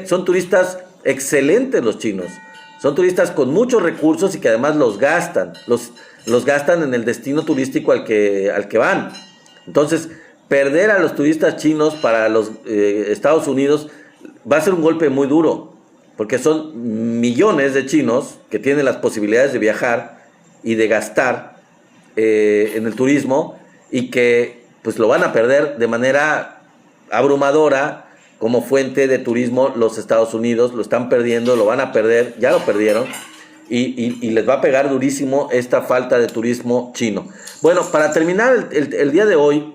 Son turistas excelentes los chinos. Son turistas con muchos recursos y que además los gastan. Los gastan en el destino turístico al que van. Entonces, perder a los turistas chinos para los Estados Unidos va a ser un golpe muy duro, porque son millones de chinos que tienen las posibilidades de viajar y de gastar en el turismo, y que pues lo van a perder de manera abrumadora como fuente de turismo los Estados Unidos. Lo están perdiendo, lo van a perder, ya lo perdieron, y les va a pegar durísimo esta falta de turismo chino. Bueno, para terminar el día de hoy,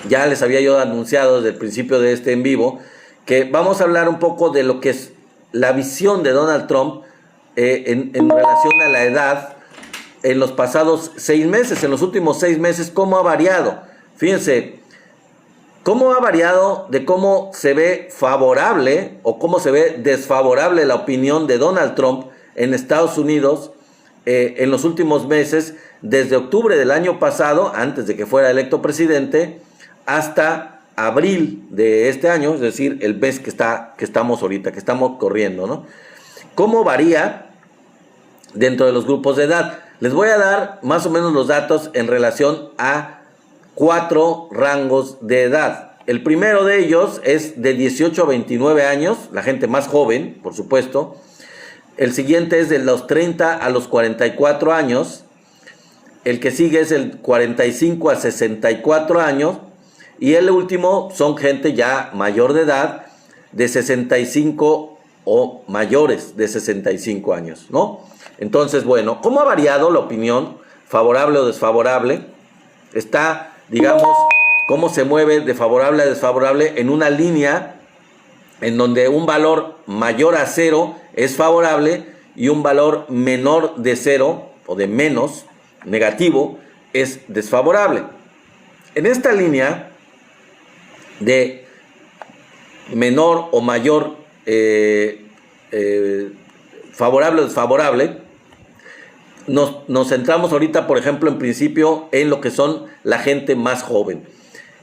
ya les había yo anunciado desde el principio de este en vivo que vamos a hablar un poco de lo que es la visión de Donald Trump en relación a la edad en los pasados 6 meses, en los últimos 6 meses, cómo ha variado. Fíjense, cómo ha variado de cómo se ve favorable o cómo se ve desfavorable la opinión de Donald Trump en Estados Unidos en los últimos meses, desde octubre del año pasado, antes de que fuera electo presidente, hasta abril de este año, es decir, el mes que estamos ahorita, que estamos corriendo, ¿no? ¿Cómo varía dentro de los grupos de edad? Les voy a dar más o menos los datos en relación a 4 rangos de edad. El primero de ellos es de 18 a 29 años, la gente más joven, por supuesto. El siguiente es de los 30 a los 44 años. El que sigue es el 45 a 64 años. Y el último son gente ya mayor de edad, de 65 o mayores de 65 años, ¿no? Entonces, bueno, ¿cómo ha variado la opinión, favorable o desfavorable? Está, digamos, cómo se mueve de favorable a desfavorable en una línea en donde un valor mayor a 0 es favorable y un valor menor de 0 o de menos, negativo, es desfavorable. En esta línea de menor o mayor favorable o desfavorable, nos centramos ahorita, por ejemplo, en principio en lo que son la gente más joven.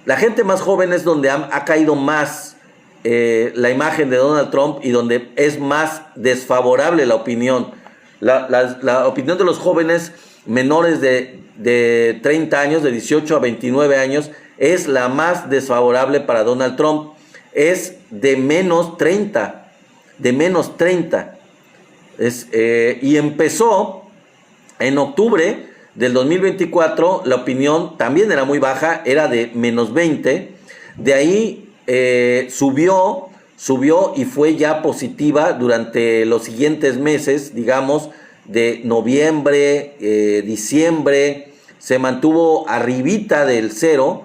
La gente más joven es donde ha caído más la imagen de Donald Trump y donde es más desfavorable la opinión. La opinión de los jóvenes menores de 30 años, de 18 a 29 años, es la más desfavorable para Donald Trump. Es de menos 30. De menos 30. Y empezó en octubre del 2024, la opinión también era muy baja, era de menos 20. De ahí subió y fue ya positiva durante los siguientes meses, digamos, de noviembre, diciembre, se mantuvo arribita del 0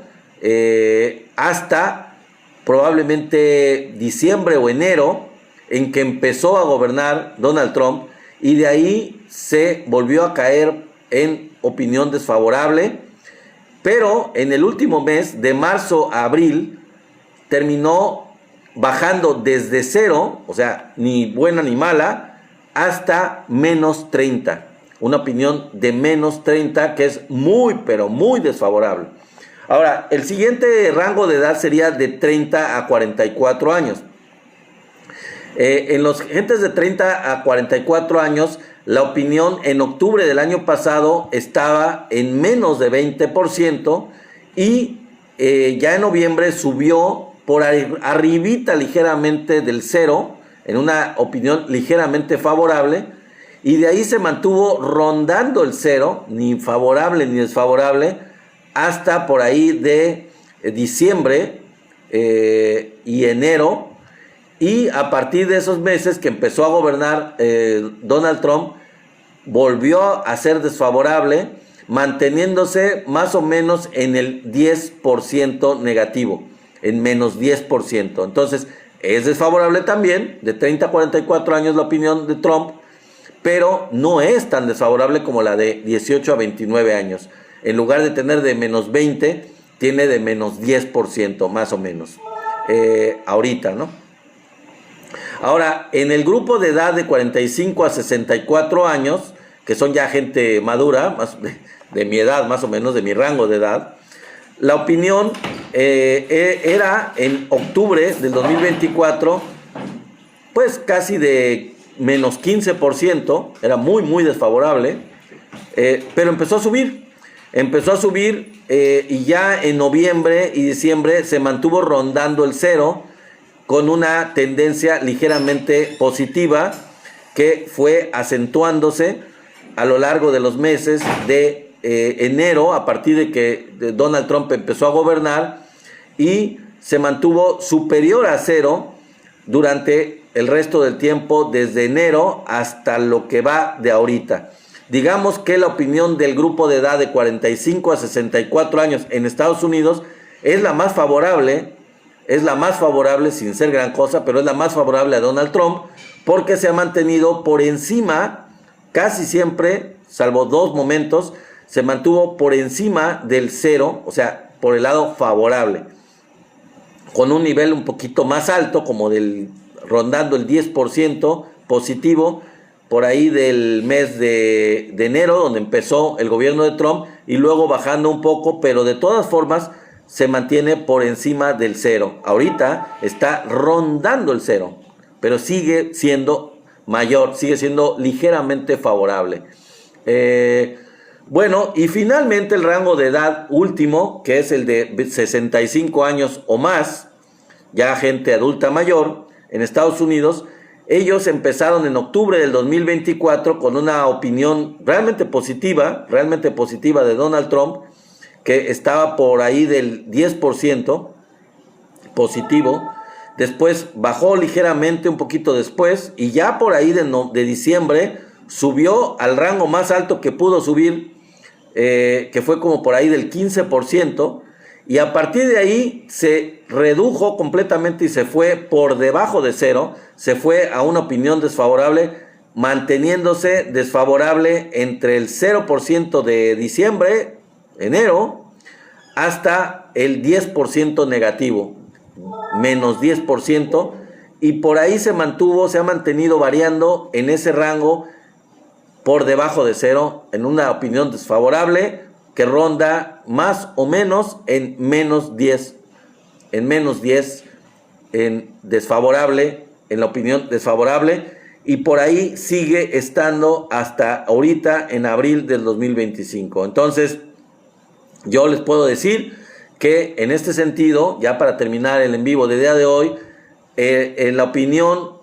hasta probablemente diciembre o enero, en que empezó a gobernar Donald Trump, y de ahí se volvió a caer en opinión desfavorable, pero en el último mes, de marzo a abril, terminó bajando desde 0, o sea, ni buena ni mala, hasta menos 30. Una opinión de menos 30 que es muy, pero muy desfavorable. Ahora, el siguiente rango de edad sería de 30 a 44 años. En los gentes de 30 a 44 años, la opinión en octubre del año pasado estaba en menos de 20% y ya en noviembre subió por arribita ligeramente del 0, en una opinión ligeramente favorable, y de ahí se mantuvo rondando el 0, ni favorable ni desfavorable, hasta por ahí de diciembre y enero. Y a partir de esos meses que empezó a gobernar Donald Trump, volvió a ser desfavorable, manteniéndose más o menos en el 10% negativo, en menos 10%. Entonces, es desfavorable también, de 30 a 44 años la opinión de Trump, pero no es tan desfavorable como la de 18 a 29 años. En lugar de tener de menos 20, tiene de menos 10% más o menos, ahorita, ¿no? Ahora, en el grupo de edad de 45 a 64 años, que son ya gente madura, más de mi edad más o menos, de mi rango de edad, la opinión era en octubre del 2024, pues casi de menos 15%, era muy, muy desfavorable, pero empezó a subir y ya en noviembre y diciembre se mantuvo rondando el 0, con una tendencia ligeramente positiva que fue acentuándose a lo largo de los meses de enero, a partir de que Donald Trump empezó a gobernar, y se mantuvo superior a cero durante el resto del tiempo, desde enero hasta lo que va de ahorita. Digamos que la opinión del grupo de edad de 45 a 64 años en Estados Unidos es la más favorable sin ser gran cosa, pero es la más favorable a Donald Trump, porque se ha mantenido por encima, casi siempre, salvo dos momentos, se mantuvo por encima del cero, o sea, por el lado favorable, con un nivel un poquito más alto, como rondando el 10% positivo, por ahí del mes de enero, donde empezó el gobierno de Trump, y luego bajando un poco, pero de todas formas se mantiene por encima del cero. Ahorita está rondando el cero, pero sigue siendo mayor, sigue siendo ligeramente favorable. Bueno, y finalmente el rango de edad último, que es el de 65 años o más, ya gente adulta mayor en Estados Unidos. Ellos empezaron en octubre del 2024 con una opinión realmente positiva de Donald Trump, que estaba por ahí del 10% positivo. Después bajó ligeramente un poquito después, y ya por ahí de diciembre subió al rango más alto que pudo subir, que fue como por ahí del 15%, y a partir de ahí se redujo completamente y se fue por debajo de cero, se fue a una opinión desfavorable, manteniéndose desfavorable entre el 0% de diciembre, enero, hasta el 10% negativo, menos 10%, y por ahí se ha mantenido variando en ese rango por debajo de cero, en una opinión desfavorable que ronda más o menos en menos 10, en desfavorable, en la opinión desfavorable, y por ahí sigue estando hasta ahorita en abril del 2025. Entonces, yo les puedo decir que en este sentido, ya para terminar el en vivo de día de hoy, en la opinión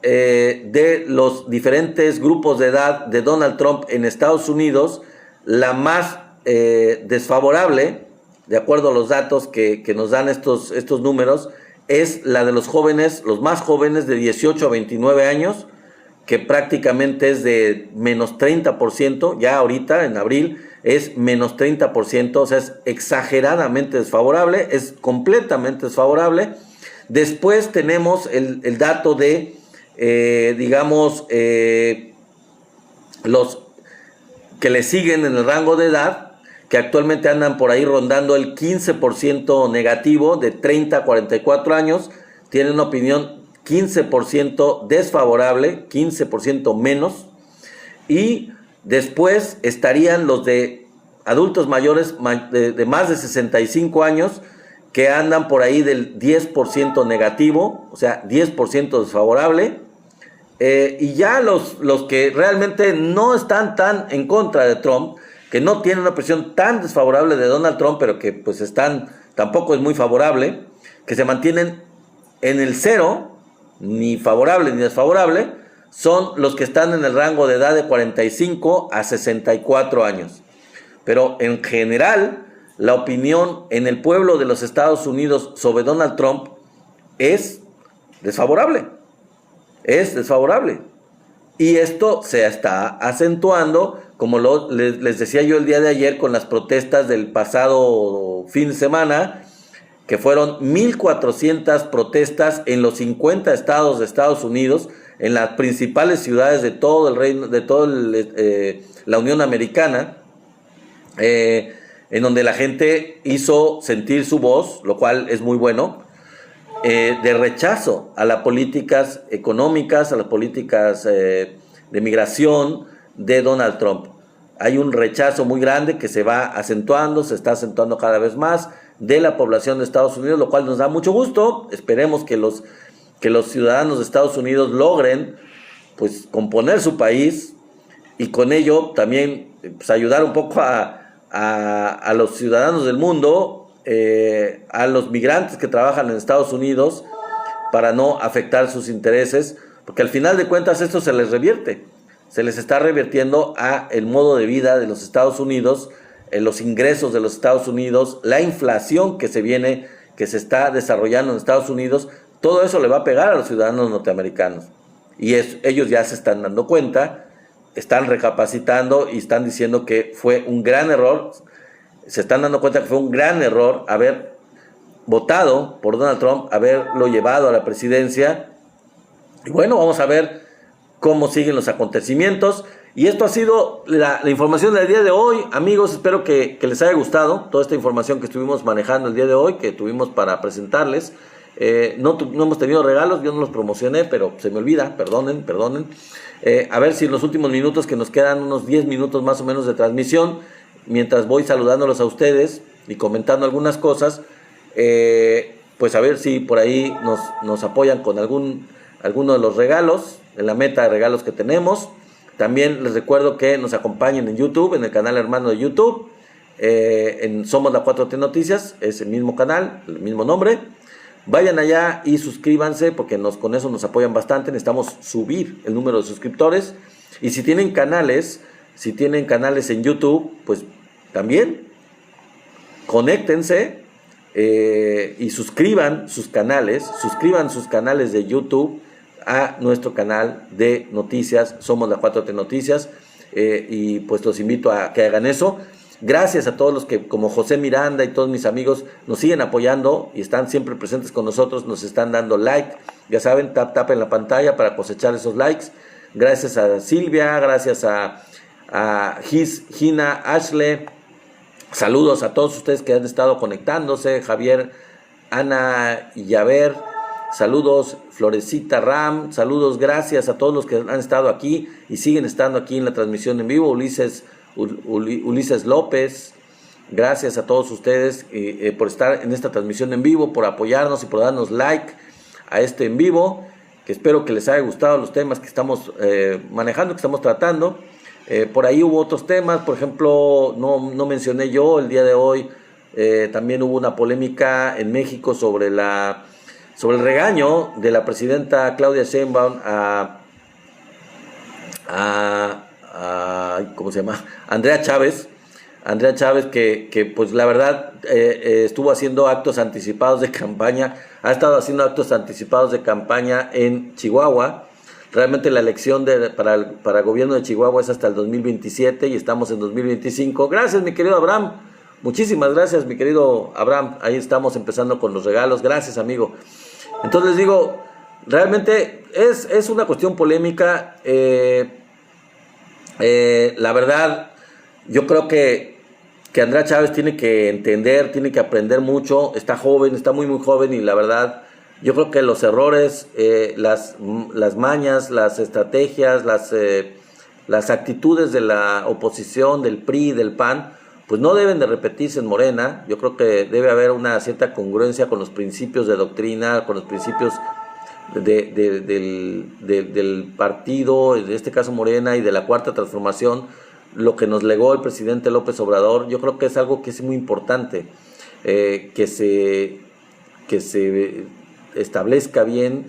de los diferentes grupos de edad de Donald Trump en Estados Unidos, la más desfavorable, de acuerdo a los datos que nos dan estos números, es la de los jóvenes, los más jóvenes de 18 a 29 años, que prácticamente es de menos 30%, ya ahorita en abril es menos 30%, o sea, es exageradamente desfavorable, es completamente desfavorable. Después tenemos el dato de, los que le siguen en el rango de edad, que actualmente andan por ahí rondando el 15% negativo, de 30 a 44 años, tienen una opinión 15% desfavorable, 15% menos. Y después estarían los de adultos mayores de más de 65 años, que andan por ahí del 10% negativo, o sea, 10% desfavorable. Y ya los que realmente no están tan en contra de Trump, que no tienen una presión tan desfavorable de Donald Trump, pero que pues tampoco es muy favorable, que se mantienen en el cero, ni favorable ni desfavorable, son los que están en el rango de edad de 45 a 64 años. Pero en general, la opinión en el pueblo de los Estados Unidos sobre Donald Trump es desfavorable. Es desfavorable. Y esto se está acentuando, como les decía yo el día de ayer, con las protestas del pasado fin de semana, que fueron 1,400 protestas en los 50 estados de Estados Unidos, en las principales ciudades de todo el reino, de toda la Unión Americana, en donde la gente hizo sentir su voz, lo cual es muy bueno, de rechazo a las políticas económicas, a las políticas de migración de Donald Trump. Hay un rechazo muy grande que se va acentuando, se está acentuando cada vez más de la población de Estados Unidos, lo cual nos da mucho gusto. Esperemos que los ciudadanos de Estados Unidos logren pues componer su país, y con ello también pues, ayudar un poco a los ciudadanos del mundo, a los migrantes que trabajan en Estados Unidos, para no afectar sus intereses, porque al final de cuentas esto se les revierte, se les está revirtiendo a el modo de vida de los Estados Unidos, los ingresos de los Estados Unidos, la inflación que se viene que se está desarrollando en Estados Unidos, todo eso le va a pegar a los ciudadanos norteamericanos. Y ellos ya se están dando cuenta, están recapacitando y están diciendo que fue un gran error, se están dando cuenta que fue un gran error haber votado por Donald Trump, haberlo llevado a la presidencia. Y bueno, vamos a ver cómo siguen los acontecimientos. Y esto ha sido la información del día de hoy, amigos. Espero que les haya gustado toda esta información que estuvimos manejando el día de hoy, que tuvimos para presentarles. No hemos tenido regalos, yo no los promocioné, pero se me olvida, perdonen. A ver si en los últimos minutos, que nos quedan unos 10 minutos más o menos de transmisión, mientras voy saludándolos a ustedes y comentando algunas cosas, pues a ver si por ahí nos apoyan con alguno de los regalos, en la meta de regalos que tenemos. También les recuerdo que nos acompañen en YouTube, en el canal hermano de YouTube, en Somos la 4T Noticias, es el mismo canal, el mismo nombre. Vayan allá y suscríbanse, porque con eso nos apoyan bastante. Necesitamos subir el número de suscriptores. Y si tienen canales en YouTube, pues también conéctense y suscriban sus canales de YouTube a nuestro canal de noticias, Somos la 4T Noticias, y pues los invito a que hagan eso. Gracias a todos los que, como José Miranda y todos mis amigos, nos siguen apoyando y están siempre presentes con nosotros, nos están dando like. Ya saben, tap en la pantalla para cosechar esos likes. Gracias a Silvia, gracias a Gina, Ashley. Saludos a todos ustedes que han estado conectándose. Javier, Ana y Yaver. Saludos, Florecita Ram. Saludos, gracias a todos los que han estado aquí y siguen estando aquí en la transmisión en vivo. Ulises López, gracias a todos ustedes por estar en esta transmisión en vivo, por apoyarnos y por darnos like a este en vivo, que espero que les haya gustado los temas que estamos manejando, que estamos tratando. Por ahí hubo otros temas, por ejemplo, no mencioné yo el día de hoy, también hubo una polémica en México sobre el regaño de la presidenta Claudia Sheinbaum ¿cómo se llama? Andrea Chávez, que pues la verdad estuvo haciendo actos anticipados de campaña, ha estado haciendo actos anticipados de campaña en Chihuahua. Realmente la elección para el gobierno de Chihuahua es hasta el 2027 y estamos en 2025. Gracias, mi querido Abraham. Muchísimas gracias, mi querido Abraham. Ahí estamos empezando con los regalos. Gracias, amigo. Entonces digo, realmente es una cuestión polémica. La verdad, yo creo que Andrea Chávez tiene que entender, tiene que aprender mucho. Está joven, está muy joven, y la verdad, yo creo que los errores, las mañas, las estrategias, las actitudes de la oposición, del PRI, del PAN, pues no deben de repetirse en Morena. Yo creo que debe haber una cierta congruencia con los principios de doctrina, con los principios del partido, en este caso Morena, y de la Cuarta Transformación, lo que nos legó el presidente López Obrador. Yo creo que es algo que es muy importante, que se establezca bien,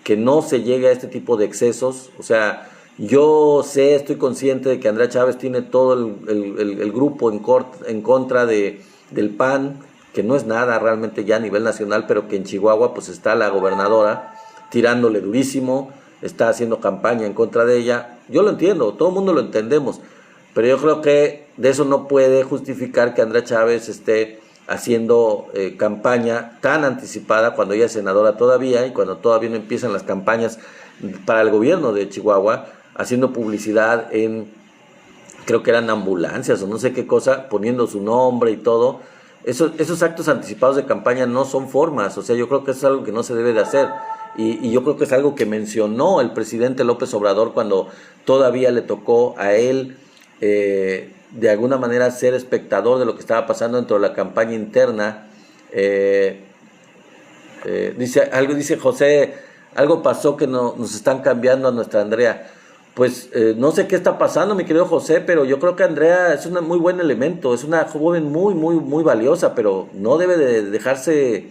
que no se llegue a este tipo de excesos. O sea, yo estoy consciente de que Andrea Chávez tiene todo el grupo en contra del PAN, que no es nada realmente ya a nivel nacional, pero que en Chihuahua pues está la gobernadora tirándole durísimo, está haciendo campaña en contra de ella. Yo lo entiendo, todo el mundo lo entendemos, pero yo creo que de eso no puede justificar que Andrea Chávez esté haciendo campaña tan anticipada cuando ella es senadora todavía, y cuando todavía no empiezan las campañas para el gobierno de Chihuahua, haciendo publicidad creo que eran ambulancias o no sé qué cosa, poniendo su nombre y todo. Esos actos anticipados de campaña no son formas. O sea, yo creo que eso es algo que no se debe de hacer. Y yo creo que es algo que mencionó el presidente López Obrador cuando todavía le tocó a él de alguna manera ser espectador de lo que estaba pasando dentro de la campaña interna. Dice José, algo pasó que nos están cambiando a nuestra Andrea. Pues no sé qué está pasando, mi querido José, pero yo creo que Andrea es un muy buen elemento, es una joven muy valiosa, pero no debe de dejarse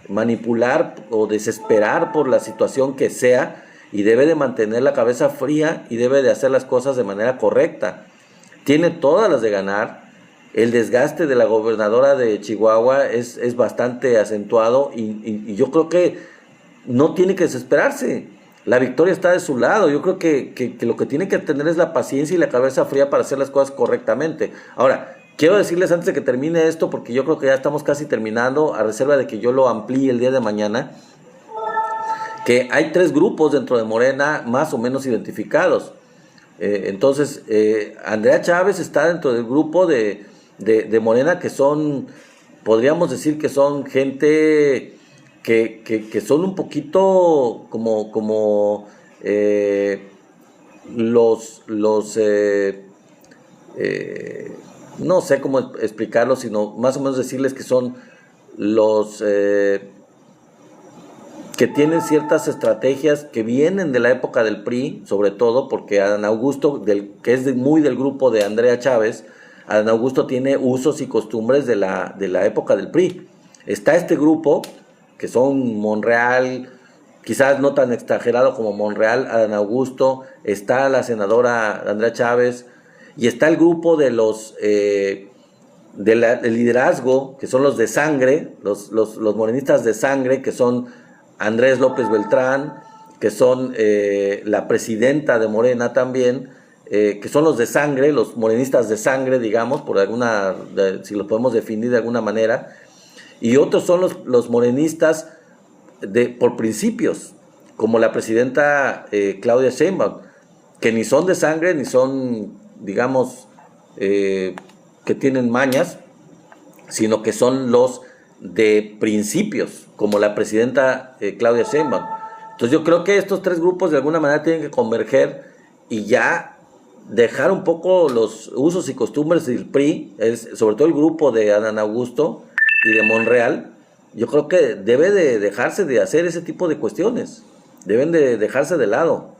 manipular o desesperar por la situación que sea, y debe de mantener la cabeza fría y debe de hacer las cosas de manera correcta. Tiene todas las de ganar. el desgaste de la gobernadora de Chihuahua es bastante acentuado y yo creo que no tiene que desesperarse. La victoria está de su lado. Yo creo que lo que tiene que tener es la paciencia y la cabeza fría para hacer las cosas correctamente. Ahora, quiero decirles antes de que termine esto, porque yo creo que ya estamos casi terminando, a reserva de que yo lo amplíe el día de mañana, que hay 3 grupos dentro de Morena más o menos identificados. Entonces, Andrea Chávez está dentro del grupo de Morena, que son, podríamos decir que son gente que son un poquito como no sé cómo explicarlo, sino más o menos decirles que son los que tienen ciertas estrategias que vienen de la época del PRI, sobre todo porque Adán Augusto, que es muy del grupo de Andrea Chávez, Adán Augusto tiene usos y costumbres de la época del PRI. Está este grupo, que son Monreal, quizás no tan exagerado como Monreal, Adán Augusto, está la senadora Andrea Chávez, y está el grupo de los del liderazgo, que son los de sangre, los morenistas de sangre, que son Andrés López Beltrán, que son la presidenta de Morena también, que son los de sangre, los morenistas de sangre, digamos, si los podemos definir de alguna manera, y otros son los morenistas por principios, como la presidenta Claudia Sheinbaum, que ni son de sangre, ni son, digamos, que tienen mañas, sino que son los de principios, como la presidenta Claudia Sheinbaum. Entonces yo creo que estos 3 grupos de alguna manera tienen que converger y ya dejar un poco los usos y costumbres del PRI, sobre todo el grupo de Adán Augusto y de Monreal. Yo creo que debe de dejarse de hacer ese tipo de cuestiones, deben de dejarse de lado,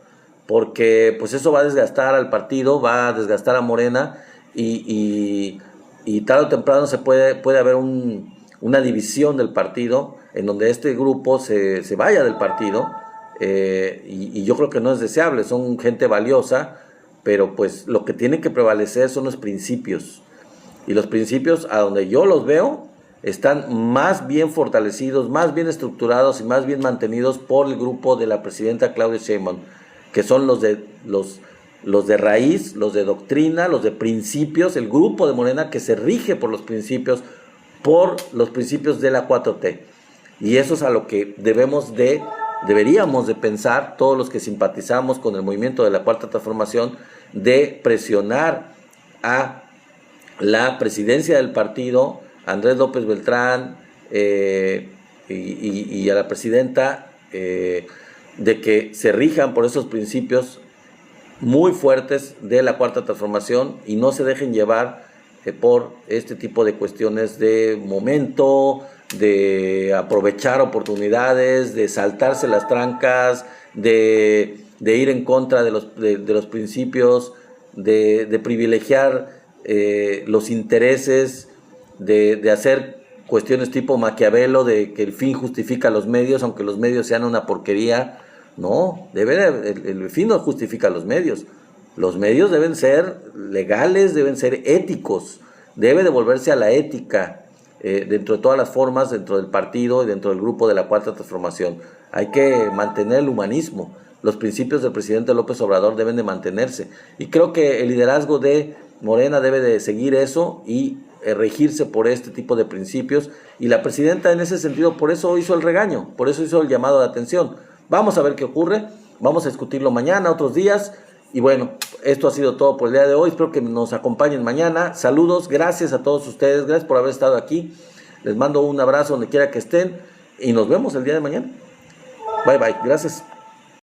porque pues eso va a desgastar al partido, va a desgastar a Morena y tarde o temprano puede haber una división del partido en donde este grupo se vaya del partido, y yo creo que no es deseable. Son gente valiosa, pero pues lo que tiene que prevalecer son los principios, y los principios, a donde yo los veo, están más bien fortalecidos, más bien estructurados y más bien mantenidos por el grupo de la presidenta Claudia Sheinbaum, que son los de raíz, los de doctrina, los de principios, el grupo de Morena que se rige por los principios de la 4T. Y eso es a lo que deberíamos de pensar todos los que simpatizamos con el movimiento de la Cuarta Transformación, de presionar a la presidencia del partido, Andrés López Beltrán, y a la presidenta, de que se rijan por esos principios muy fuertes de la Cuarta Transformación y no se dejen llevar por este tipo de cuestiones de momento, de aprovechar oportunidades, de saltarse las trancas, de ir en contra de los principios, de privilegiar los intereses, de hacer cuestiones tipo Maquiavelo, de que el fin justifica los medios, aunque los medios sean una porquería. No, el fin no justifica los medios. Los medios deben ser legales, deben ser éticos, debe devolverse a la ética dentro de todas las formas, dentro del partido y dentro del grupo de la Cuarta Transformación. Hay que mantener el humanismo. Los principios del presidente López Obrador deben de mantenerse. Y creo que el liderazgo de Morena debe de seguir eso y regirse por este tipo de principios. Y la presidenta, en ese sentido, por eso hizo el regaño, por eso hizo el llamado de atención. Vamos a ver qué ocurre, vamos a discutirlo mañana, otros días. Y bueno, esto ha sido todo por el día de hoy. Espero que nos acompañen mañana. Saludos, gracias a todos ustedes, gracias por haber estado aquí. Les mando un abrazo donde quiera que estén y nos vemos el día de mañana. Bye bye, gracias.